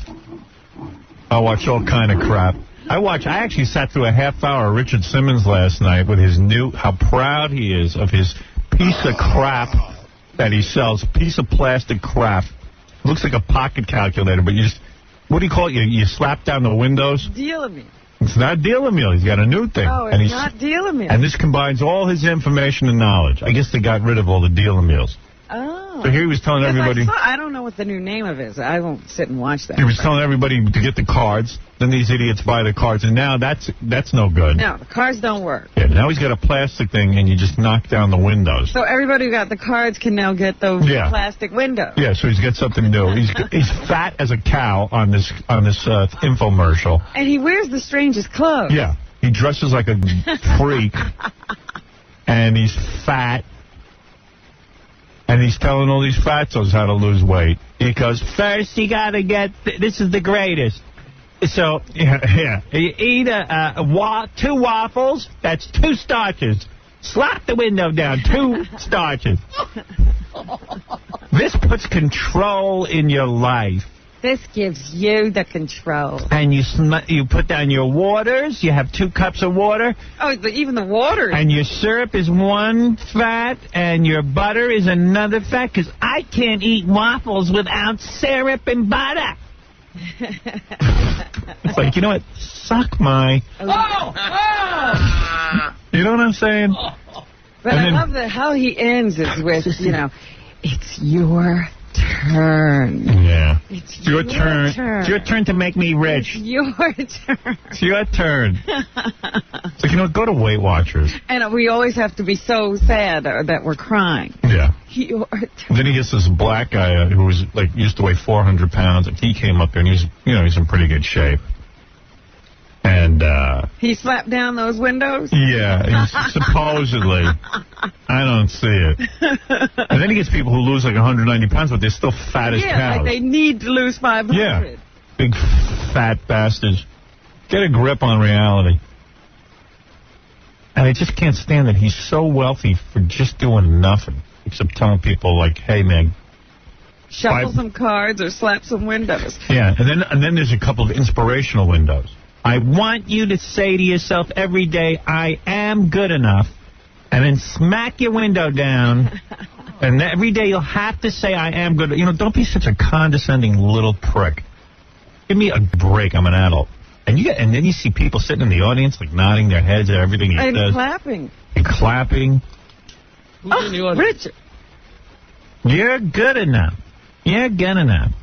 I watch all kind of crap. I actually sat through a half hour of Richard Simmons last night with his how proud he is of his piece of crap that he sells, a piece of plastic crap. Looks like a pocket calculator, but you just, what do you call it? You slap down the windows? Deal-a-meal. It's not Deal-a-meal. He's got a new thing. Oh, it's not Deal-a-meal. And this combines all his information and knowledge. I guess they got rid of all the Deal-a-meals. Oh. So here he was telling everybody. I don't know what the new name of it is. I won't sit and watch that. He was telling everybody to get the cards. Then these idiots buy the cards, and now that's no good. No, the cards don't work. Yeah, now he's got a plastic thing, and you just knock down the windows. So everybody who got the cards can now get those plastic windows. Yeah, so he's got something new. He's fat as a cow on this infomercial. And he wears the strangest clothes. Yeah, he dresses like a freak, and he's fat. And he's telling all these fatzos how to lose weight. He goes, first you got to get, this is the greatest. So, you eat 2 waffles, that's 2 starches. Slap the window down, 2 starches. This puts control in your life. This gives you the control. And you put down your waters. You have 2 cups of water. Oh, even the water. And your syrup is 1 fat, and your butter is another fat, because I can't eat waffles without syrup and butter. It's like, you know what? Suck my... Oh! You know what I'm saying? But I love how he ends it with, it's your turn. turn. Yeah. It's your turn. It's your turn to make me rich. It's your turn. It's your turn. It's like, you know, go to Weight Watchers. And we always have to be so sad that we're crying. Yeah. Your turn. Then he gets this black guy who was like used to weigh 400 pounds, and he came up there and he's in pretty good shape. And he slapped down those windows? Yeah, supposedly. I don't see it. And then he gets people who lose like 190 pounds, but they're still fat as cows. Yeah, like they need to lose 500. Yeah, big fat bastards. Get a grip on reality. And I just can't stand that he's so wealthy for just doing nothing, except telling people like, hey, man, shuffle some cards or slap some windows. Yeah, and then there's a couple of inspirational windows. I want you to say to yourself every day, I am good enough, and then smack your window down, and every day you'll have to say, I am good. You know, don't be such a condescending little prick. Give me a break. I'm an adult. And then you see people sitting in the audience, like nodding their heads at everything he says. And clapping. And clapping. Who's in the audience? Richard. You're good enough. You're good enough.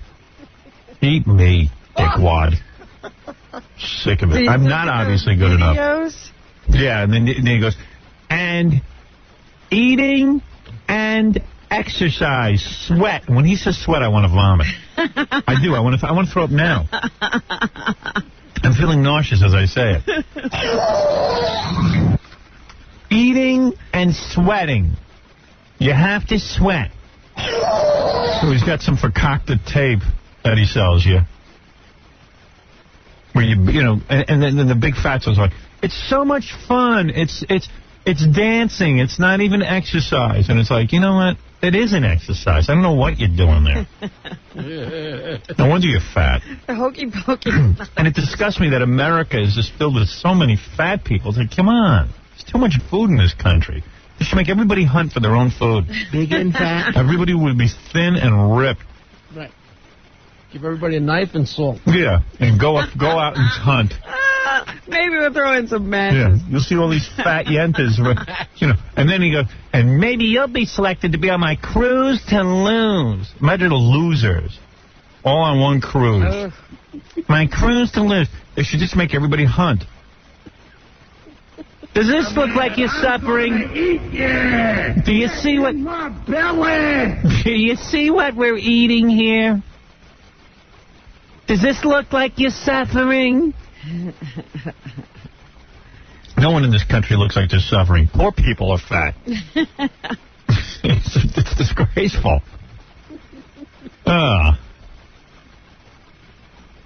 Eat me, dickwad. Sick of it. I'm not obviously good enough. Yeah, and then he goes, and eating and exercise, sweat. When he says sweat, I want to vomit. I do. I want to throw up now. I'm feeling nauseous as I say it. Eating and sweating. You have to sweat. So he's got some concocted tape that he sells you. Where you know, and then the big fat one's like, it's so much fun. It's dancing. It's not even exercise. And it's like, you know what? It is an exercise. I don't know what you're doing there. No wonder you're fat. The hokey pokey. And it disgusts me that America is just filled with so many fat people. It's like, come on. There's too much food in this country. They should make everybody hunt for their own food. Big and fat. Everybody would be thin and ripped. Right. Give everybody a knife and salt. Yeah, and go out and hunt. Maybe we'll throw in some matches. Yeah, you'll see all these fat yentas, you know. And then he goes, and maybe you'll be selected to be on my cruise to lose. Imagine the losers, all on one cruise. My cruise to lose. They should just make everybody hunt. Does this look like you're suffering? Do you see what? Do you see what we're eating here? Does this look like you're suffering? No one in this country looks like they're suffering. Poor people are fat. It's disgraceful.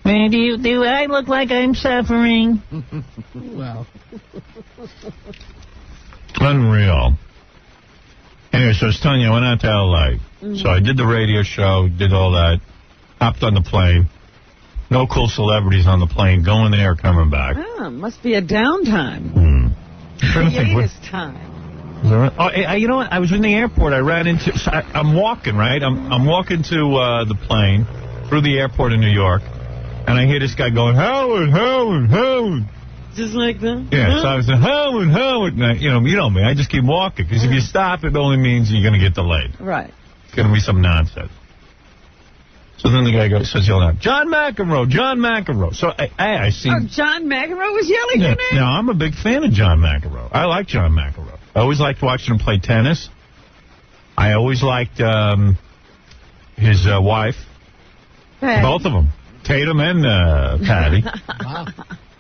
Man, do I look like I'm suffering? Well. Unreal. Anyway, so I was telling you, I went out to L.A. So I did the radio show, did all that, hopped on the plane. No cool celebrities on the plane, going there, coming back. Oh, must be a downtime. Hiatus time. Oh, you know what? I was in the airport. I ran into... I'm walking, right? I'm walking to the plane through the airport in New York, and I hear this guy going, Howard, Howard, Howard. Just like that? Yeah, so I was like, Howard, Howard. And you know me. I just keep walking, because if you stop, it only means you're going to get delayed. Right. It's going to be some nonsense. So then the guy says, yelling out, John McEnroe, John McEnroe. So I see. Oh, John McEnroe was yelling your name? Now, I'm a big fan of John McEnroe. I like John McEnroe. I always liked watching him play tennis. I always liked his wife. Hey. Both of them. Tatum and Patty. Wow.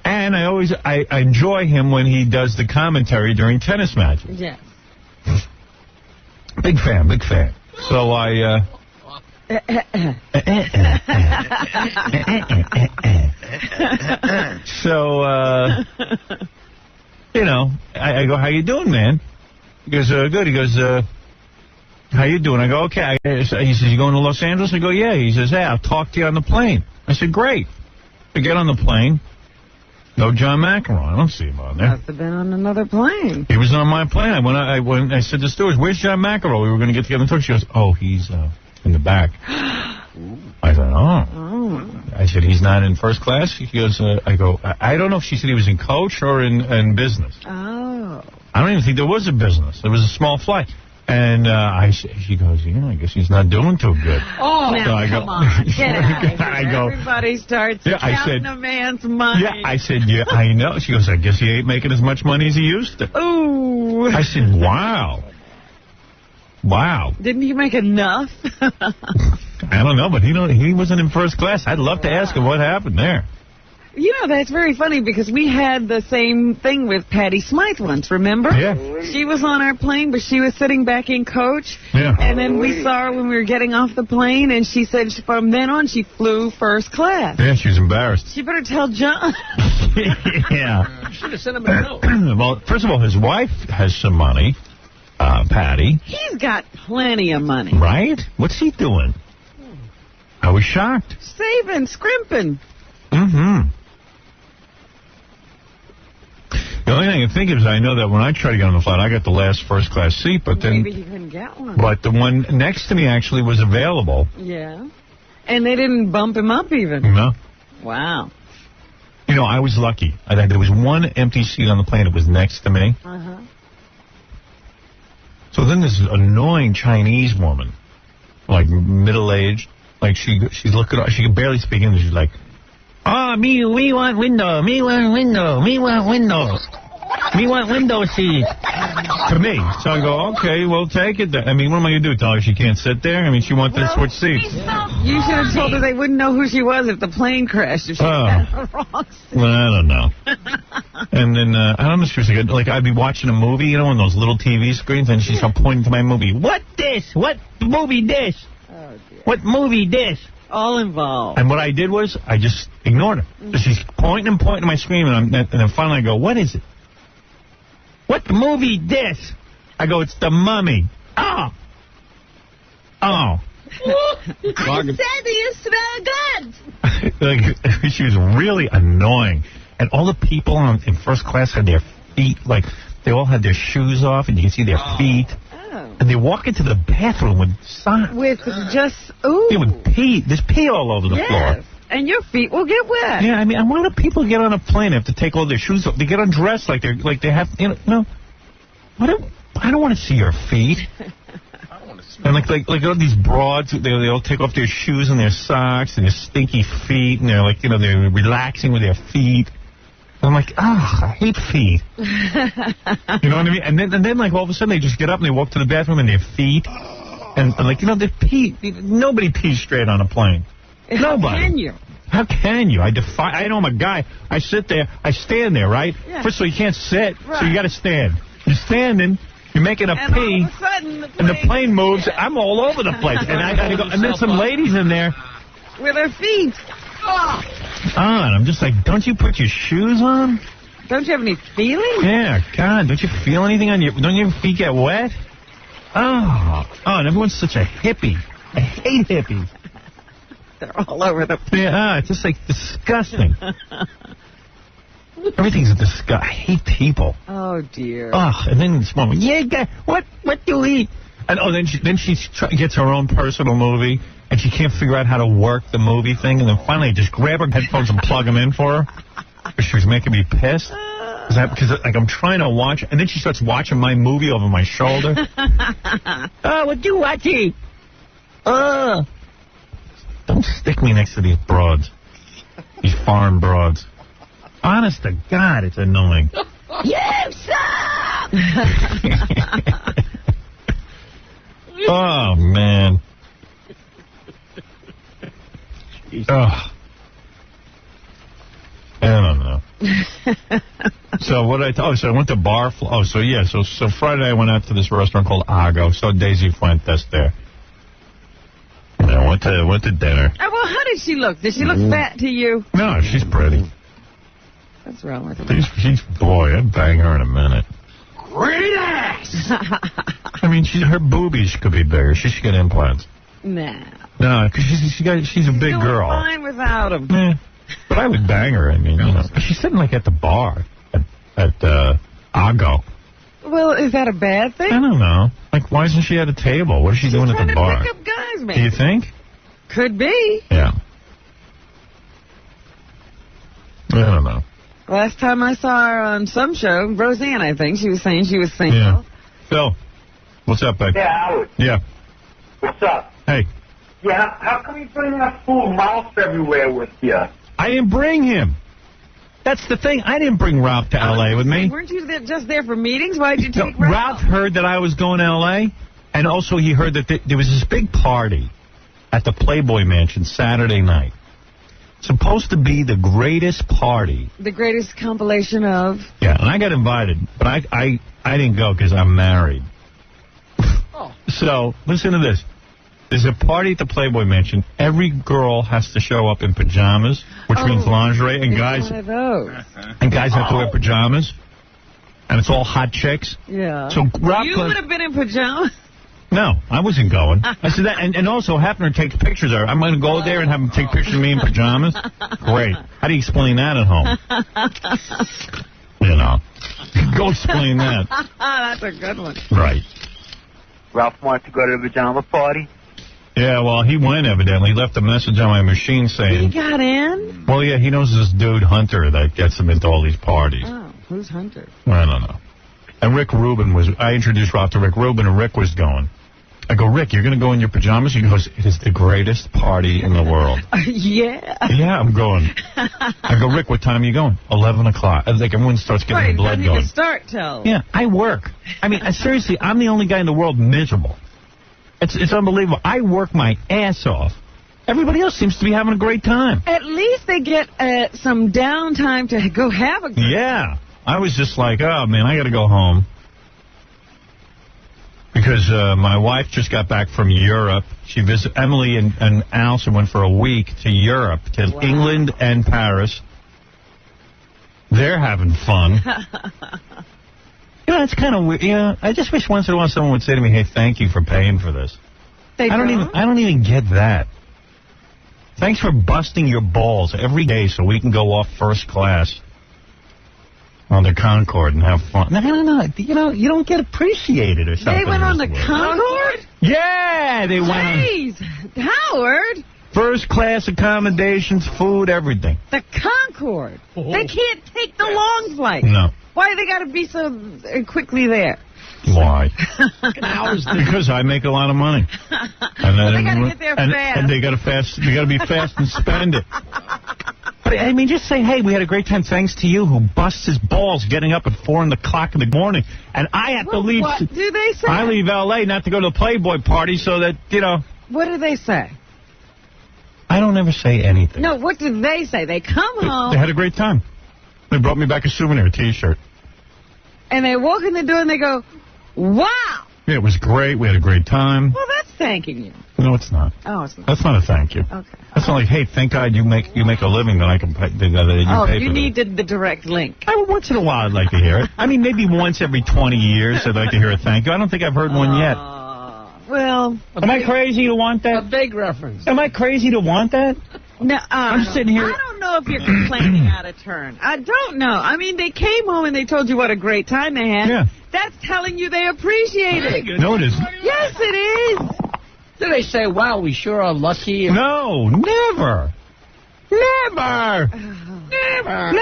And I enjoy him when he does the commentary during tennis matches. Yes. Big fan, big fan. So I... So, you know, I go, how you doing, man? He goes, good. He goes, how you doing? I go, okay. He says, you going to Los Angeles? I go, yeah. He says, hey, I'll talk to you on the plane. I said, great. I get on the plane. No John McEnroe. I don't see him on there. Must have been on another plane. He was on my plane. I said to Stewart, where's John McEnroe? We were going to get together and talk. She goes, oh, he's in the back. I said, oh. I said, he's not in first class? She goes, I go, I don't know if she said he was in coach or in business. Oh. I don't even think there was a business. There was a small flight. And she goes, I guess he's not doing too good. Oh, now, so come on. Get out of here. I go, everybody starts counting a man's money. Yeah, I said, yeah, I know. She goes, I guess he ain't making as much money as he used to. Ooh. I said, wow. Wow. Didn't he make enough? I don't know, but he wasn't in first class. I'd love to ask him what happened there. That's very funny because we had the same thing with Patty Smythe once, remember? Yeah. She was on our plane, but she was sitting back in coach. Yeah. And then we saw her when we were getting off the plane, and she said from then on she flew first class. Yeah, she was embarrassed. She better tell John. Yeah. Should have sent him a note. Well, first of all, his wife has some money, Patty. He's got plenty of money. Right? What's he doing? I was shocked. Saving, scrimping. Mm-hmm. The only thing I can think of is I know that when I tried to get on the flight, I got the last first-class seat, but then... Maybe he couldn't get one. But the one next to me actually was available. Yeah. And they didn't bump him up even. No. Wow. I was lucky. There was one empty seat on the plane. It was next to me. Uh-huh. So then this annoying Chinese woman, like middle-aged, like she's looking, she can barely speak English. She's like, we want window, me want window, me want window. Me want window seat. To me. So I go, okay, we'll take it. I mean, what am I going to do? Tell her she can't sit there? I mean, she wanted to switch seats. You should have told her they wouldn't know who she was if the plane crashed. If she had the wrong seat. Well, I don't know. And then, I don't know if she was like, I'd be watching a movie, on those little TV screens, and she's pointing to my movie. What this? What movie this? Oh, dear. What movie this? All involved. And what I did was, I just ignored her. So she's pointing and pointing to my screen, and then finally I go, what is it? What movie this? I go, it's The Mummy. Oh. I said you smell good. Like, she was really annoying. And all the people in first class had their feet, like, they all had their shoes off, and you can see their feet. Oh. And they walk into the bathroom with socks. With just, ooh. Yeah, with pee. There's pee all over the floor. And your feet will get wet. Yeah, I mean, why do people get on a plane and have to take all their shoes off? They get undressed like they have, I don't want to see your feet. And like all these broads, they all take off their shoes and their socks and their stinky feet, and they're like, they're relaxing with their feet. I'm like, I hate feet. You know what I mean? And then like all of a sudden they just get up and they walk to the bathroom in their feet, and like they pee. Nobody pees straight on a plane. Nobody. How can you? How can you? I know I'm a guy. I stand there, right? Yeah. First of all, you can't sit, right. So you got to stand. You're standing, you're making a pee, all of a sudden and the plane moves. Yeah. I'm all over the place, and I got to go. And there's some ladies in there with their feet. And I'm just like, don't you put your shoes on? Don't you have any feeling? Yeah, God, don't you feel anything on your? Don't your feet get wet? And everyone's such a hippie. I hate hippies. They're all over the place. Yeah, it's just like disgusting. Everything's a disgust. I hate people. Oh dear. And then this woman, what do we eat? And then she gets her own personal movie, and she can't figure out how to work the movie thing, and then finally I just grab her headphones and plug them in for her. She was making me pissed. Because like I'm trying to watch, and then she starts watching my movie over my shoulder. What you watching? Don't stick me next to these broads. These foreign broads. Honest to God, it's annoying. Yes, sir! Oh, man. I don't know. So what so I went to bar. So Friday I went out to this restaurant called Ago. So Daisy Fuentes there. And I went to dinner. Well, how did she look? Did she look fat to you? No, she's pretty. What's wrong with her? Boy, I'd bang her in a minute. Great ass! I mean, her boobies could be bigger. She should get implants. Nah. No, because she's a big girl. Fine without them. Yeah. But I would bang her. I mean, she's sitting like at the bar at Ago. Well, is that a bad thing? I don't know. Like, why isn't she at a table? What is she doing at the bar? Pick up guys, man. Do you think? Could be. Yeah. I don't know. Last time I saw her on some show, Roseanne, I think, she was saying she was single. Yeah. Phil, What's up, babe? Yeah, Howard. Yeah. What's up? Hey. Yeah, how come you bring that fool Ralph everywhere with you? I didn't bring him. That's the thing. I didn't bring Ralph to L.A. with me. Weren't you just there for meetings? Why did you take Ralph? Ralph Heard that I was going to L.A., and also he heard that there was this big party at the Playboy Mansion Saturday night. Supposed to be the greatest party. The greatest compilation of... Yeah, and I got invited, but I didn't go because I'm married. Oh. So, listen to this. There's a party at the Playboy Mansion. Every girl has to show up in pajamas, which means lingerie, and guys... One of those. And guys have to wear pajamas, and it's all hot chicks. Yeah. So Rob you would have been in pajamas? No, I wasn't going. I said that, and also Hefner takes pictures of her. I'm going to go there and have him take pictures of me in pajamas? Great. How do you explain that at home? You know. Go explain that. That's a good one. Right. Ralph wanted to go to the pajama party? Yeah, well, he went, evidently. He left a message on my machine saying... He got in? Well, yeah, he knows this dude, Hunter, that gets him into all these parties. Oh, who's Hunter? I don't know. And Rick Rubin was... I introduced Ralph to Rick Rubin, and Rick was going. I go, Rick, you're going to go in your pajamas? He goes, it is the greatest party in the world. Yeah. Yeah, I'm going. I go, Rick, what time are you going? 11 o'clock. I was like, everyone starts getting the blood going. Right, start till. Yeah, I work. I mean, seriously, I'm the only guy in the world miserable. It's unbelievable. I work my ass off. Everybody else seems to be having a great time. At least they get some downtime to go have a good time. Yeah. I was just like, oh, man, I got to go home. Because my wife just got back from Europe. She visited Emily and Allison went for a week to Europe, to England and Paris. They're having fun. You know, it's kind of weird. You know, I just wish once in a while someone would say to me, "Hey, thank you for paying for this." I don't even get that. Thanks for busting your balls every day so we can go off first class on the Concorde and have fun. I don't know. You know, you don't get appreciated or something. They went on the Concorde? Yeah, they went on. Jeez, Howard. First class accommodations, food, everything. The Concorde. They can't take the long flight. No. Why they got to be so quickly there? Why? Because I make a lot of money. And they got to get there fast. And they got to be fast and spend it. But, I mean, just say, hey, we had a great time thanks to you who busts his balls getting up at 4 o'clock in the morning. And I have to leave. What do they say? I leave L.A. not to go to the Playboy party so that, you know. What do they say? I don't ever say anything. No, what did they say? They come home. They had a great time. They brought me back a souvenir, a T-shirt. And they walk in the door and they go, wow. Yeah, it was great. We had a great time. Well, that's thanking you. No, it's not. Oh, it's not. That's not a thank you. Okay. That's not like, hey, thank God you make a living that I can pay. You needed the direct link. Once in a while I'd like to hear it. I mean, maybe once every 20 years I'd like to hear a thank you. I don't think I've heard one yet. Well, am I crazy to want that? A big reference. Am I crazy to want that? No, I'm sitting here. I don't know if you're complaining out of turn. I don't know. I mean, they came home and they told you what a great time they had. Yeah. That's telling you they appreciate it. No, it isn't. Yes, it is. Do they say, wow, we sure are lucky? No, never. Never. Never.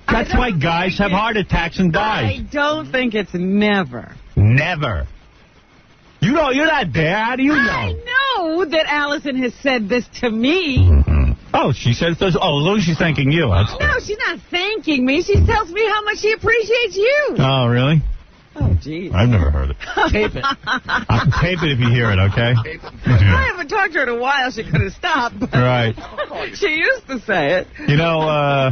That's why guys have heart attacks and die. I don't think it's never. Never. You know, you're not there. How do you know? I know that Allison has said this to me. Mm-hmm. Oh, she says this. Oh, as long as she's thanking you. No, she's not thanking me. She tells me how much she appreciates you. Oh, really? Oh, jeez. I've never heard it. Tape it. I can tape it if you hear it, okay? I haven't talked to her in a while. She could have stopped. But right. She used to say it. You know,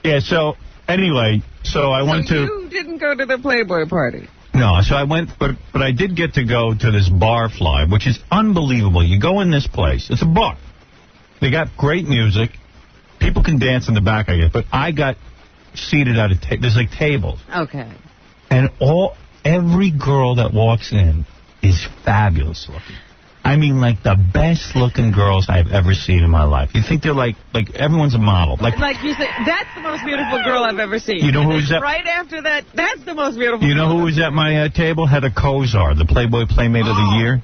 yeah, so, anyway, I went to... you didn't go to the Playboy party? No, so I went, but I did get to go to this Barfly, which is unbelievable. You go in this place. It's a bar. They got great music. People can dance in the back, I guess, but I got seated at there's like tables. Okay. And every girl that walks in is fabulous looking. I mean, like the best looking girls I've ever seen in my life. You think they're like everyone's a model. Like you said, that's the most beautiful girl I've ever seen. You know who's that? Right after that, that's the most beautiful. You know who was at my table? Hedda Kozar, the Playboy Playmate of the Year.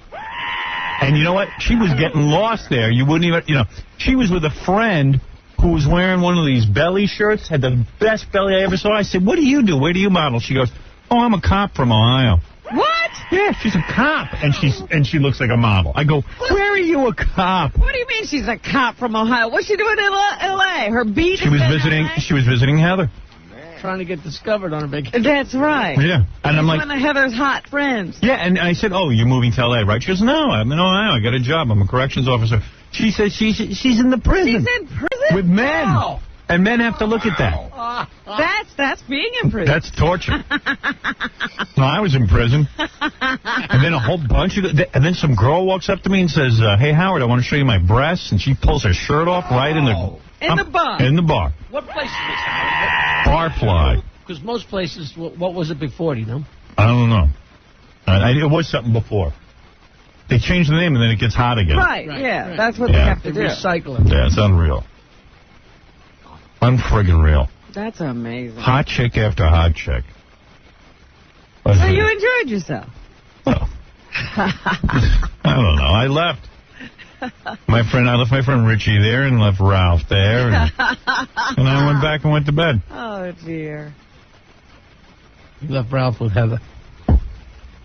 And you know what? She was getting lost there. You wouldn't even, she was with a friend who was wearing one of these belly shirts, had the best belly I ever saw. I said, what do you do? Where do you model? She goes, oh, I'm a cop from Ohio. What? Yeah, she's a cop, and she looks like a model. I go, where are you a cop? What do you mean she's a cop from Ohio? What's she doing in L.A.? Her beat? She was visiting Heather. Trying to get discovered on a vacation. That's right. Yeah, and I'm like, one of Heather's hot friends. Yeah, and I said, oh, you're moving to L.A., right? She goes, no, I'm in Ohio. I got a job. I'm a corrections officer. She says she's in the prison. She's in prison? With men. Wow. And men have to look at that. That's being in prison. That's torture. No, I was in prison. And then a whole bunch of... And then some girl walks up to me and says, hey, Howard, I want to show you my breasts. And she pulls her shirt off right in the... In the bar? In the bar. What place is this? Barfly. Because most places, what was it before, do you know? I don't know. It was something before. They changed the name and then it gets hot again. Right. Yeah. That's what they have to do. Recycle it. Yeah, it's unreal. Unfriggin' real. That's amazing. Hot chick after hot chick. So you enjoyed yourself? Well, I don't know. I left. I left my friend Richie there and left Ralph there. And I went back and went to bed. Oh, dear. You left Ralph with Heather.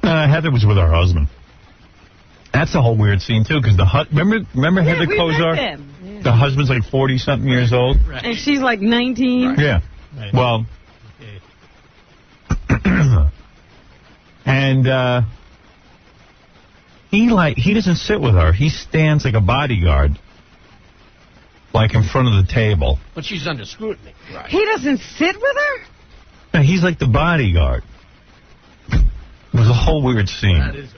Heather was with her husband. That's a whole weird scene, too, because remember Heather Kozar? Yeah. The husband's like 40-something years old. Right. And she's like 19? Right. Yeah. Right. Well, and he doesn't sit with her. He stands like a bodyguard, like in front of the table. But she's under scrutiny. Right. He doesn't sit with her? No, he's like the bodyguard. It was a whole weird scene. That is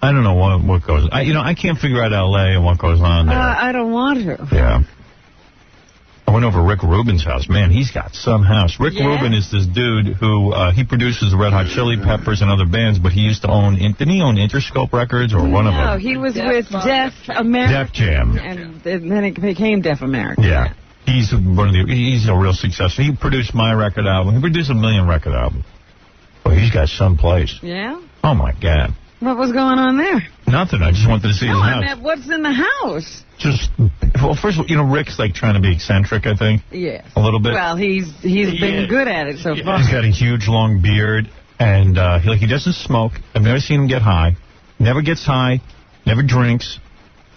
I don't know what goes. I can't figure out L.A. and what goes on there. I don't want to. Yeah. I went over to Rick Rubin's house. Man, he's got some house. Rick Rubin is this dude who he produces the Red Hot Chili Peppers and other bands, but he used to own. Didn't he own Interscope Records or one of them? No, he was with Def America. Def Jam. And then it became Def America. Yeah. He's a real success. He produced my record album. He produced a million record albums. Well, he's got some place. Yeah? Oh, my God. What was going on there? Nothing. I just wanted to see his house. I meant, what's in the house? First of all, Rick's like trying to be eccentric, I think. Yes. A little bit. Well, he's been good at it so far. He's got a huge, long beard, and he doesn't smoke. I've never seen him get high. Never gets high. Never drinks.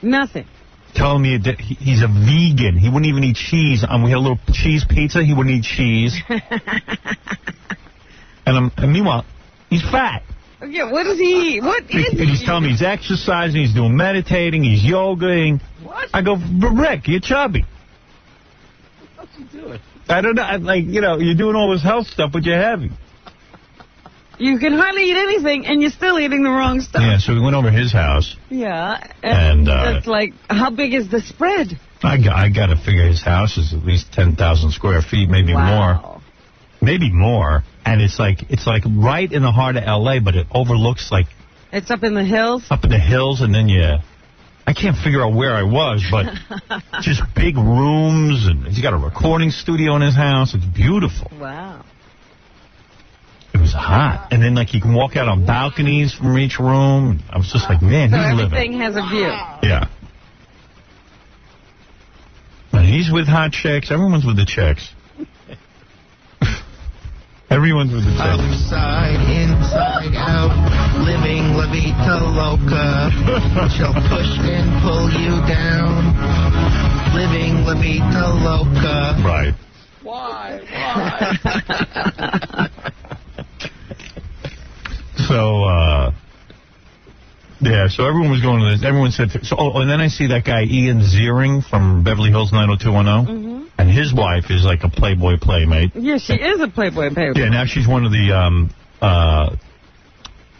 Nothing. Telling me that he's a vegan. He wouldn't even eat cheese. We had a little cheese pizza. He wouldn't eat cheese. And meanwhile, he's fat. Yeah, what does he eat? What is he? And he's telling me he's exercising, he's doing meditating, he's yogaing. What? I go, but Rick, you're chubby. What's he doing? I don't know. You're doing all this health stuff, but you're heavy. You can hardly eat anything, and you're still eating the wrong stuff. Yeah, so we went over to his house. Yeah. And that's like, how big is the spread? I got to figure his house is at least 10,000 square feet, maybe more. Maybe more. And it's like right in the heart of L.A., but it overlooks like... It's up in the hills? Up in the hills, and then I can't figure out where I was, but just big rooms, and he's got a recording studio in his house. It's beautiful. Wow. It was hot. And then, you can walk out on balconies from each room. I was just like, man, he's living. Everything has a view. Yeah. And he's with hot chicks. Everyone's with the chicks. Everyone's with the chicks. Outside, inside out, living la vida loca. She'll push and pull you down. Living la vida loca. Right. Why? So everyone was going to this. Everyone said, and then I see that guy Ian Ziering from Beverly Hills 90210. Mm-hmm. And his wife is like a Playboy playmate. Yeah, she is a Playboy playmate. Yeah, now she's one of the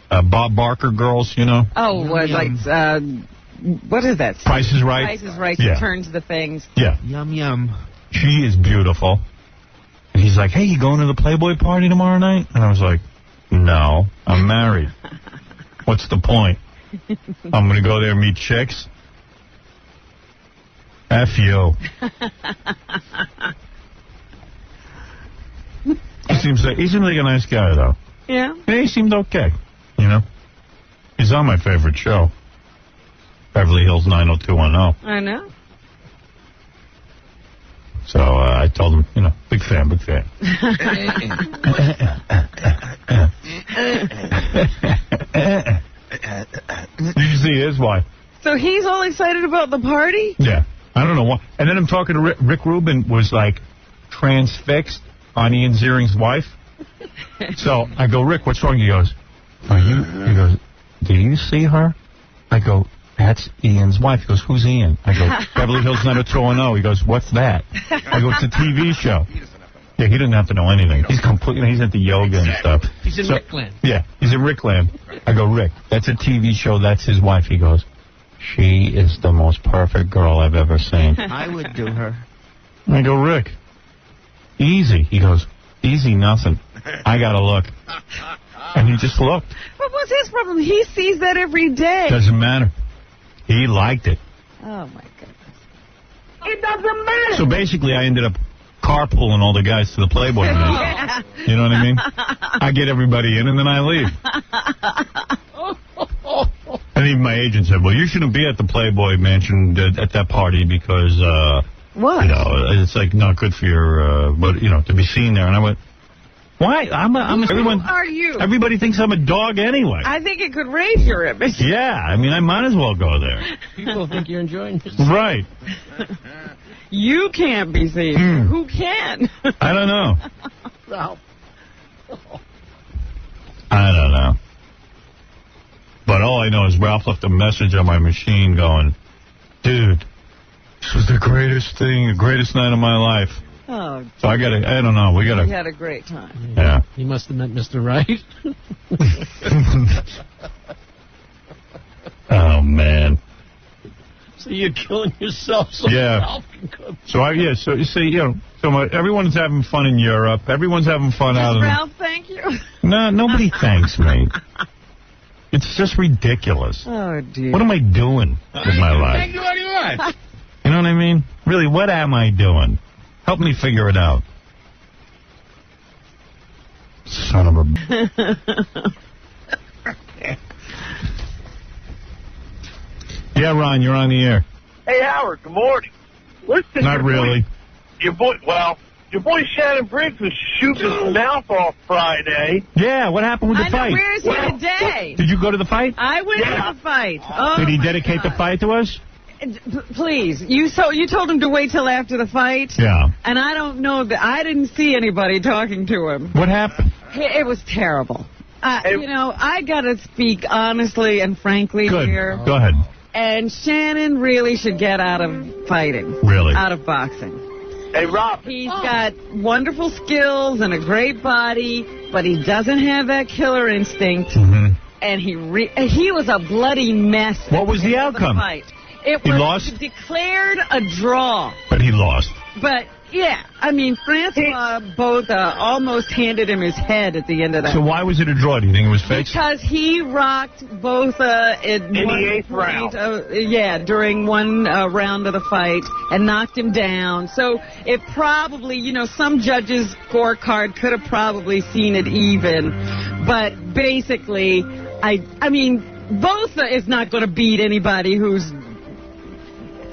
Bob Barker girls, you know? Oh, what is that? Price is Right? Price is Right. Yeah. She turns the things. Yeah. Yum, yum. She is beautiful. And he's like, hey, you going to the Playboy party tomorrow night? And I was like, no, I'm married. What's the point? I'm going to go there and meet chicks? F you. He seems like a nice guy, though. Yeah? Yeah, he seemed okay, you know? He's on my favorite show, Beverly Hills 90210. I know. So I told him, big fan. Did you see his wife? So he's all excited about the party? Yeah. I don't know why. And then I'm talking to Rick Rubin was like transfixed on Ian Ziering's wife. So I go, Rick, what's wrong? He goes, He goes, do you see her? I go, that's Ian's wife. He goes, who's Ian? I go, Beverly Hills 90210. He goes, what's that? I go, it's a TV show. Yeah, he didn't have to know anything. He's completely, he's into yoga and stuff. He's in Rickland. Yeah, he's in Rickland. I go, Rick, that's a TV show. That's his wife. He goes, she is the most perfect girl I've ever seen. I would do her. I go, Rick, easy. He goes, easy nothing. I got to look. And he just looked. But what's his problem? He sees that every day. Doesn't matter. He liked it. Oh, my goodness. It doesn't matter. So basically, I ended up carpooling all the guys to the Playboy Mansion. You know what I mean? I get everybody in, and then I leave. And even my agent said, well, you shouldn't be at the Playboy Mansion at that party because, what? It's like not good for your, to be seen there. And I went, why? Everyone, who are you? Everybody thinks I'm a dog anyway. I think it could raise your image. Yeah, I mean, I might as well go there. People think you're enjoying this. Right. You can't be seen. Who can? I don't know. Ralph. I don't know. But all I know is Ralph left a message on my machine going, dude, this was the greatest thing, the greatest night of my life. Oh, so I don't know, we had a great time. Yeah. He must have met Mr. Right. Oh, man. So you're killing yourself so Ralph can cook. So you see, everyone's having fun in Europe. Everyone's having fun out in... Ralph, thank you. No, nobody thanks me. It's just ridiculous. Oh, dear. What am I doing with my life? Thank you very much. You know what I mean? Really, what am I doing? Help me figure it out. Son of a... Yeah, Ron, you're on the air. Hey, Howard, good morning. Listen, Not really. Your boy Shannon Briggs was shooting his mouth off Friday. Yeah, what happened with the fight? Where is he today? Did you go to the fight? I went to the fight. Oh, did he dedicate the fight to us? Please, you told him to wait till after the fight? Yeah. And I don't know, I didn't see anybody talking to him. What happened? It was terrible. I got to speak honestly and frankly here. Go ahead. And Shannon really should get out of fighting. Really? Out of boxing. Hey, Rob. He's got wonderful skills and a great body, but he doesn't have that killer instinct. Mm-hmm. And he was a bloody mess. What was the outcome? He lost? Declared a draw. But he lost. But, yeah, I mean, Francois both almost handed him his head at the end of that. So why was it a draw? Do you think it was fixed? Because he rocked both in the eighth round. During one round of the fight and knocked him down. So it probably, some judges' scorecard could have probably seen it even. But basically, I mean, Bosa is not going to beat anybody who's...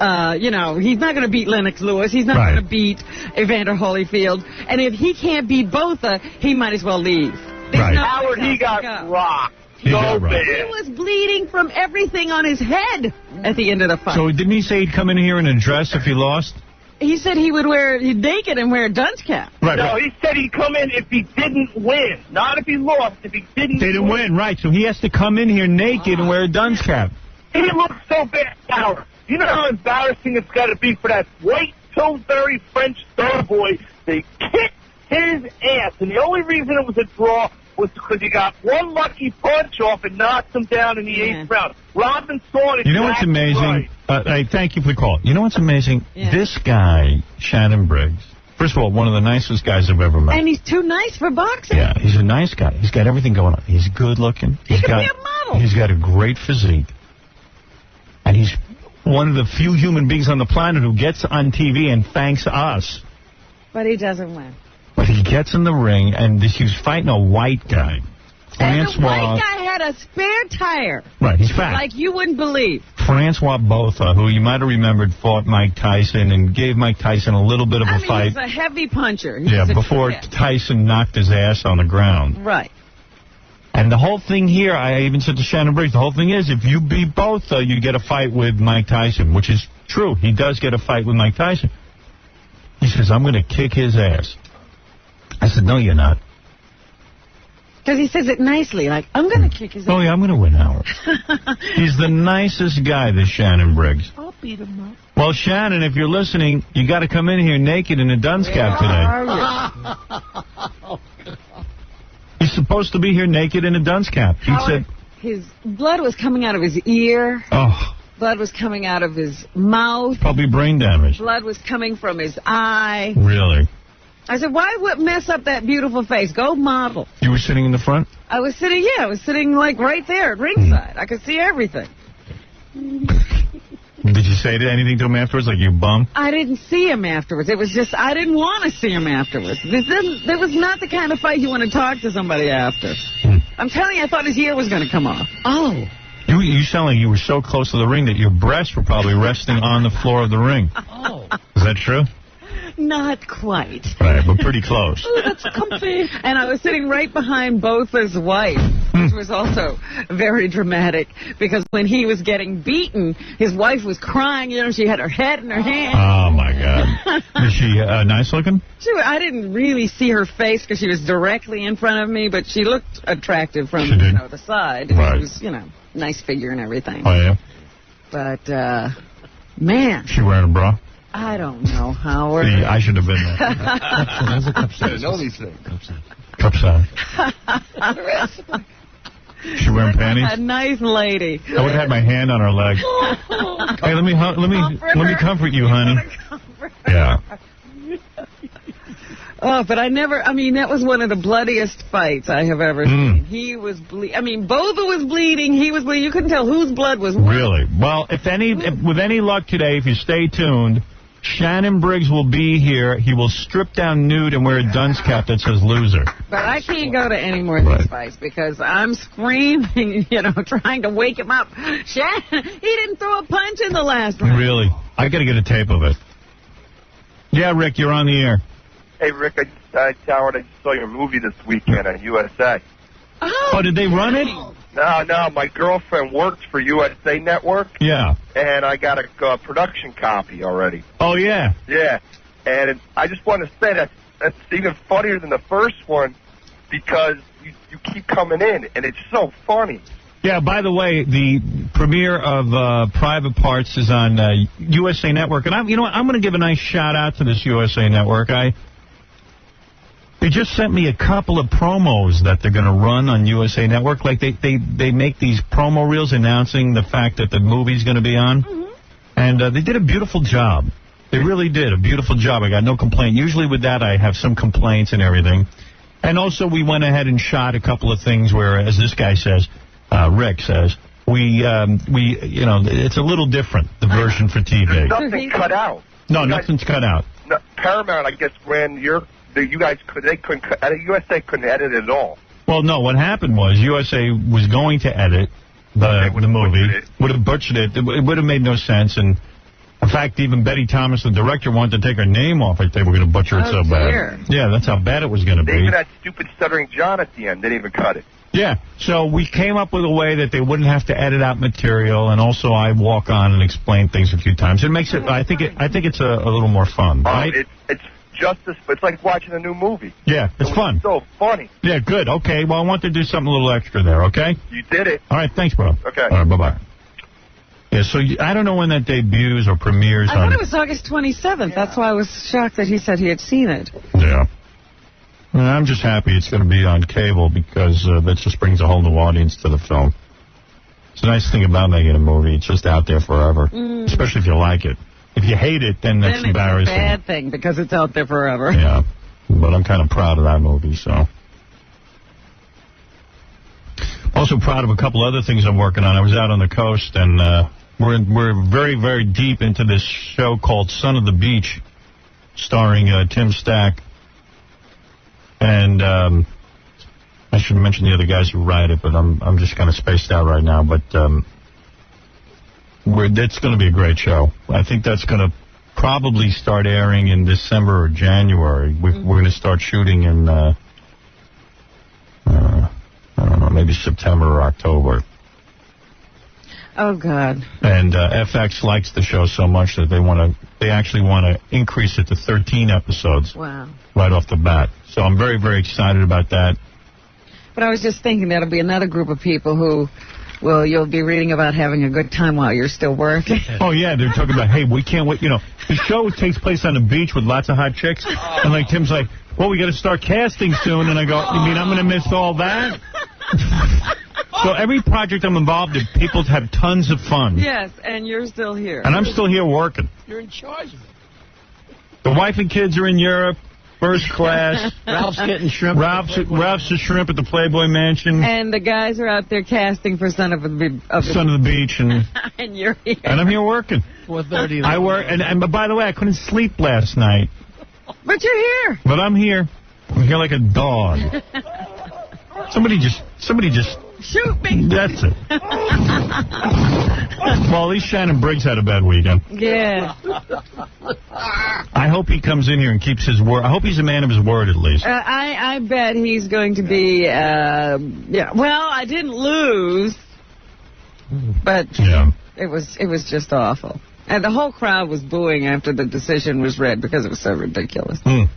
he's not going to beat Lennox Lewis. He's not going to beat Evander Holyfield. And if he can't beat Botha, he might as well leave. Howard, he got rocked. So bad. He was bleeding from everything on his head at the end of the fight. So didn't he say he'd come in here in a dress if he lost? He said he'd naked and wear a dunce cap. Right, no, he said he'd come in if he didn't win. Not if he lost, if he didn't win, right. So he has to come in here naked and wear a dunce cap. He looks so bad, Howard. You know how embarrassing it's got to be for that white Pillsbury French doughboy. They kicked his ass, and the only reason it was a draw was because he got one lucky punch off and knocked him down in the eighth round. Robin saw it. You know what's amazing? Thank you for the call. You know what's amazing? Yeah. This guy, Shannon Briggs, first of all, one of the nicest guys I've ever met. And he's too nice for boxing. Yeah, he's a nice guy. He's got everything going on. He's good looking. He could be a model. He's got a great physique. And he's one of the few human beings on the planet who gets on TV and thanks us. But he doesn't win. But he gets in the ring, and he was fighting a white guy. And the white guy had had a spare tire. Right, he's fat. Like you wouldn't believe. Francois Botha, who you might have remembered fought Mike Tyson and gave Mike Tyson a little bit of a fight. He's a heavy puncher. Before Tyson knocked his ass on the ground. Right. And the whole thing here, I even said to Shannon Briggs, the whole thing is, if you beat Botha, you get a fight with Mike Tyson, which is true. He does get a fight with Mike Tyson. He says, I'm going to kick his ass. I said, no, you're not. Because he says it nicely, like, I'm going to kick his ass. Oh, yeah, I'm going to win, Howard. He's the nicest guy, this Shannon Briggs. I'll beat him up. Well, Shannon, if you're listening, you got to come in here naked in a dunce cap today. He's supposed to be here naked in a dunce cap. He said his blood was coming out of his ear. Oh. Blood was coming out of his mouth. Probably brain damage. Blood was coming from his eye. Really? I said, why would mess up that beautiful face? Go model. You were sitting in the front? I was sitting like right there at ringside. I could see everything. Did you say anything to him afterwards, like you bum? I didn't see him afterwards. It was just, I didn't want to see him afterwards. There was not the kind of fight you want to talk to somebody after. I'm telling you, I thought his ear was going to come off. Oh. You sound like you were so close to the ring that your breasts were probably resting on the floor of the ring. Oh. Is that true? Not quite. Right, but pretty close. Oh, that's comfy. And I was sitting right behind Botha's wife, which was also very dramatic, because when he was getting beaten, his wife was crying. You know, she had her head in her hand. Oh, my God. Is she nice looking? I didn't really see her face because she was directly in front of me, but she looked attractive from the side. Right. She was, nice figure and everything. Oh, yeah? But, man. She wearing a bra? I don't know, Howard. See, I should have been there. That's a cup size. I know these things. Cup size. She wearing panties? A nice lady. I would have had my hand on her leg. Hey, let me comfort you, honey. Yeah. Oh, but that was one of the bloodiest fights I have ever seen. He was Botha was bleeding, he was bleeding. You couldn't tell whose blood was what. Really? Well, with any luck today, if you stay tuned, Shannon Briggs will be here. He will strip down nude and wear a dunce cap that says loser. But I can't go to any more of these fights because I'm screaming, trying to wake him up. Shannon, he didn't throw a punch in the last round. Really? I got to get a tape of it. Yeah, Rick, you're on the air. Hey, Rick, Howard, I just saw your movie this weekend on USA. Oh, did they run it? No, my girlfriend works for USA Network. Yeah. And I got a production copy already. Oh, yeah? Yeah. And I just want to say that's even funnier than the first one because you keep coming in, and it's so funny. Yeah, by the way, the premiere of Private Parts is on USA Network. And I'm going to give a nice shout-out to this USA Network. They just sent me a couple of promos that they're going to run on USA Network. Like, they make these promo reels announcing the fact that the movie's going to be on. Mm-hmm. And they did a beautiful job. They really did a beautiful job. I got no complaint. Usually with that, I have some complaints and everything. And also, we went ahead and shot a couple of things where, as this guy says, Rick says, it's a little different, the version for TV. There's nothing cut out. No, nothing's cut out. No, Paramount, I guess, ran you guys couldn't USA couldn't edit it at all. Well, no, what happened was USA was going to edit the movie, would have butchered it. It would have made no sense. And in fact, even Betty Thomas, the director, wanted to take her name off it. They were going to butcher it so bad. Yeah, that's how bad it was going to be. They even had stupid stuttering John at the end. They didn't even cut it. Yeah, so we came up with a way that they wouldn't have to edit out material, and also I walk on and explain things a few times. It makes it. I think it's a little more fun, right? It's justice, but it's like watching a new movie. Yeah, it's fun. So funny. Yeah, good. Okay, well, I want to do something a little extra there, okay? You did it. All right, thanks, bro. Okay. All right, bye-bye. Yeah, so I don't know when that debuts or premieres. I thought it was August 27th. That's why I was shocked that he said he had seen it. Yeah. Well, I'm just happy it's going to be on cable because that just brings a whole new audience to the film. It's a nice thing about making a movie. It's just out there forever, especially if you like it. If you hate it, then that's embarrassing. It's a bad thing because it's out there forever. Yeah, but I'm kind of proud of that movie, so. Also proud of a couple other things I'm working on. I was out on the coast, and we're very, very deep into this show called Son of the Beach, starring Tim Stack. And I should mention the other guys who write it, but I'm just kind of spaced out right now. But it's going to be a great show. I think that's going to probably start airing in December or January. We're going to start shooting in, I don't know, maybe September or October. Oh, God. And FX likes the show so much that they actually want to increase it to 13 episodes. Wow. Right off the bat. So I'm very, very excited about that. But I was just thinking that'll be another group of people who, well, you'll be reading about having a good time while you're still working. Oh, yeah, they're talking about, hey, we can't wait. You know, the show takes place on the beach with lots of hot chicks. And, like, Tim's like, well, we got to start casting soon. And I go, you mean I'm going to miss all that? So every project I'm involved in, people have tons of fun. Yes, and you're still here. And I'm still here working. You're in charge of it. The wife and kids are in Europe, first class. Ralph's getting shrimp. Ralph's a shrimp at the Playboy Mansion. And the guys are out there casting for Son of the Beach. And, and you're here. And I'm here working. 4:30. I work. And by the way, I couldn't sleep last night. But you're here. But I'm here. I'm here like a dog. Somebody just shoot me. That's it. Well, at least Shannon Briggs had a bad weekend. Yeah. I hope he comes in here and keeps his word. I hope he's a man of his word, at least. I bet he's going to be, yeah. Well, I didn't lose, but it was just awful. And the whole crowd was booing after the decision was read because it was so ridiculous. Hey,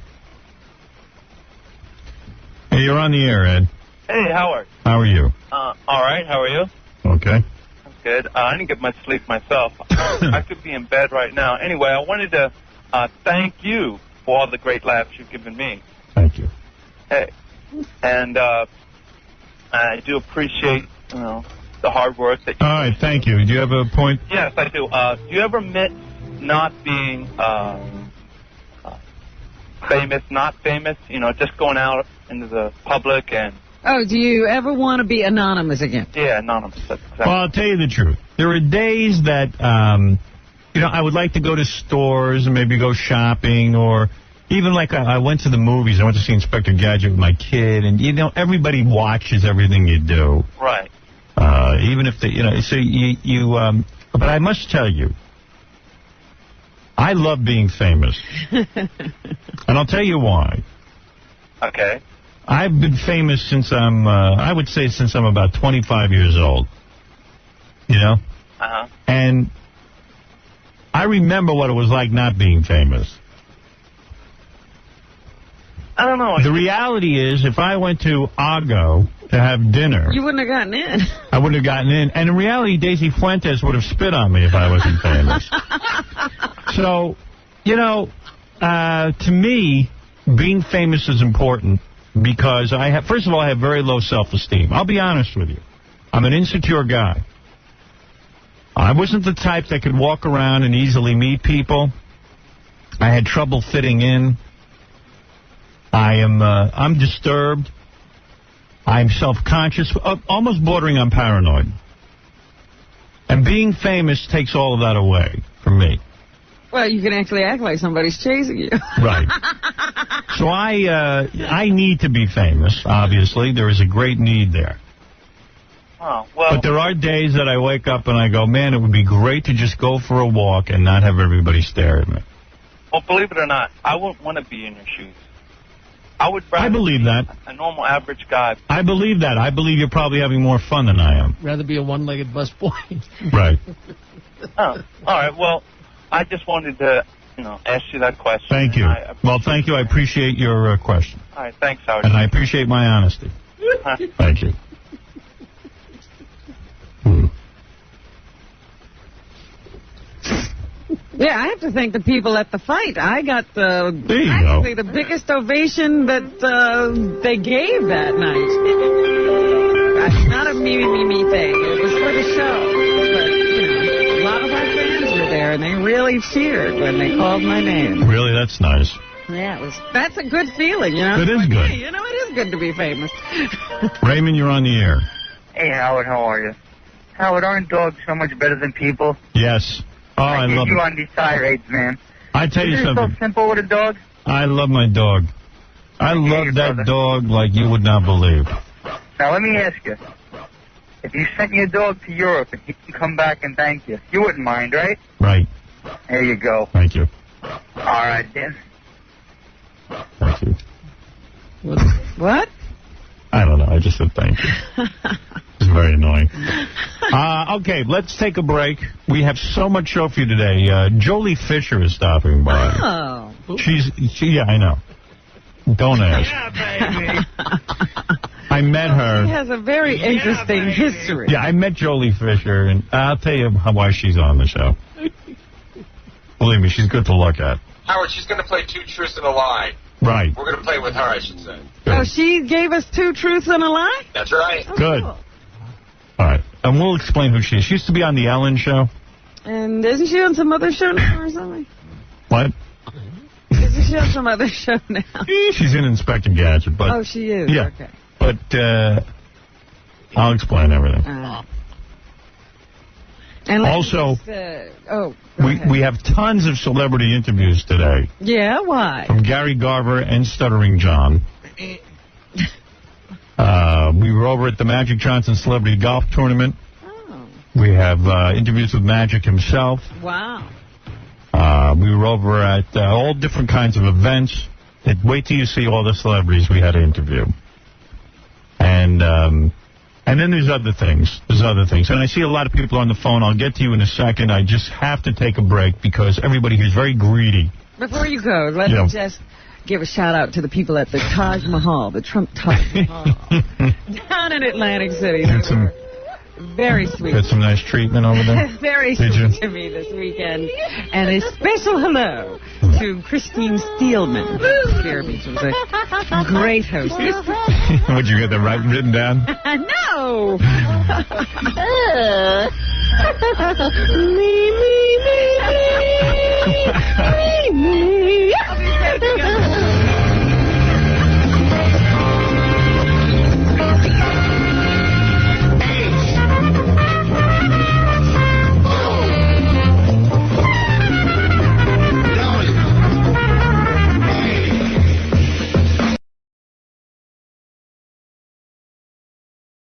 you're on the air, Ed. Hey, Howard. How are you? All right. How are you? Okay. I'm good. I didn't get much sleep myself. I could be in bed right now. Anyway, I wanted to thank you for all the great laughs you've given me. Thank you. Hey. And I do appreciate, the hard work that you All right, thank you. Do you have a point? Yes, I do. Do you ever admit not being not famous, just going out into the public and... Oh, do you ever want to be anonymous again? Yeah, anonymous. That's exactly. Well, I'll tell you the truth. There are days that, I would like to go to stores and maybe go shopping, or even like I went to the movies. I went to see Inspector Gadget with my kid, and, everybody watches everything you do. Right. Even if they, so but I must tell you, I love being famous. And I'll tell you why. Okay. I've been famous since I would say since I'm about 25 years old. Uh-huh. And I remember what it was like not being famous. I don't know. The reality is, if I went to Argo to have dinner... You wouldn't have gotten in. I wouldn't have gotten in. And in reality, Daisy Fuentes would have spit on me if I wasn't famous. So, to me, being famous is important because first of all, I have very low self-esteem. I'll be honest with you. I'm an insecure guy. I wasn't the type that could walk around and easily meet people. I had trouble fitting in. I'm disturbed. I'm self-conscious, almost bordering on paranoid. And being famous takes all of that away from me. Well, you can actually act like somebody's chasing you. Right. So I need to be famous, obviously. There is a great need there. Oh, well. But there are days that I wake up and I go, man, it would be great to just go for a walk and not have everybody stare at me. Well, believe it or not, I wouldn't want to be in your shoes. I would rather believe that. A normal, average guy. I believe that. I believe you're probably having more fun than I am. Rather be a one-legged busboy. Right. Oh, all right. Well, I just wanted to, ask you that question. Thank you. Well, thank you. I appreciate your question. All right. Thanks, Howard. And I appreciate my honesty. Thank you. Yeah, I have to thank the people at the fight. I got practically the biggest ovation that they gave that night. It's not a me thing. It was for the show. But, a lot of our fans were there, and they really cheered when they called my name. Really? That's nice. Yeah, that's a good feeling, It is good. Hey, it is good to be famous. Raymond, you're on the air. Hey, Howard, how are you? Howard, aren't dogs so much better than people? Yes. Oh, I love you it. on these tirades, man. I tell you Isn't something. it so simple with a dog? I love my dog. I love that dog like you would not believe. Now, let me ask you. If you sent your dog to Europe and he can come back and thank you, you wouldn't mind, right? Right. There you go. Thank you. All right, then. Thank you. What? I don't know. I just said thank you. It's very annoying. Okay, let's take a break. We have so much show for you today. Jolie Fisher is stopping by. Oh. Yeah, I know. Don't ask. Yeah, baby. I met her. She has a very interesting history. Yeah, I met Jolie Fisher, and I'll tell you why she's on the show. Believe me, she's good to look at. Howard, she's going to play 2 truths and a lie. Right. We're going to play with her, I should say. Oh, she gave us 2 truths and a lie? That's right. Oh, good. Cool. All right. And we'll explain who she is. She used to be on the Ellen show. And isn't she on some other show now or something? What? Isn't she on some other show now? She's in Inspector Gadget. But, oh, she is? Yeah. Okay. But I'll explain everything. And also, we have tons of celebrity interviews today. Yeah, why? From Gary Garver and Stuttering John. We were over at the Magic Johnson Celebrity Golf Tournament. Oh. We have interviews with Magic himself. Wow. We were over at all different kinds of events. Wait till you see all the celebrities we had to interview. And then there's other things. And I see a lot of people on the phone. I'll get to you in a second. I just have to take a break because everybody here is very greedy. Before you go, let me just give a shout-out to the people at the Taj Mahal, the Trump Taj Mahal, down in Atlantic City. Very sweet. Got some nice treatment over there? Very sweet to me this weekend. And a special hello to Christine Steelman. She was a great hostess. Would you get that written down? No! Me.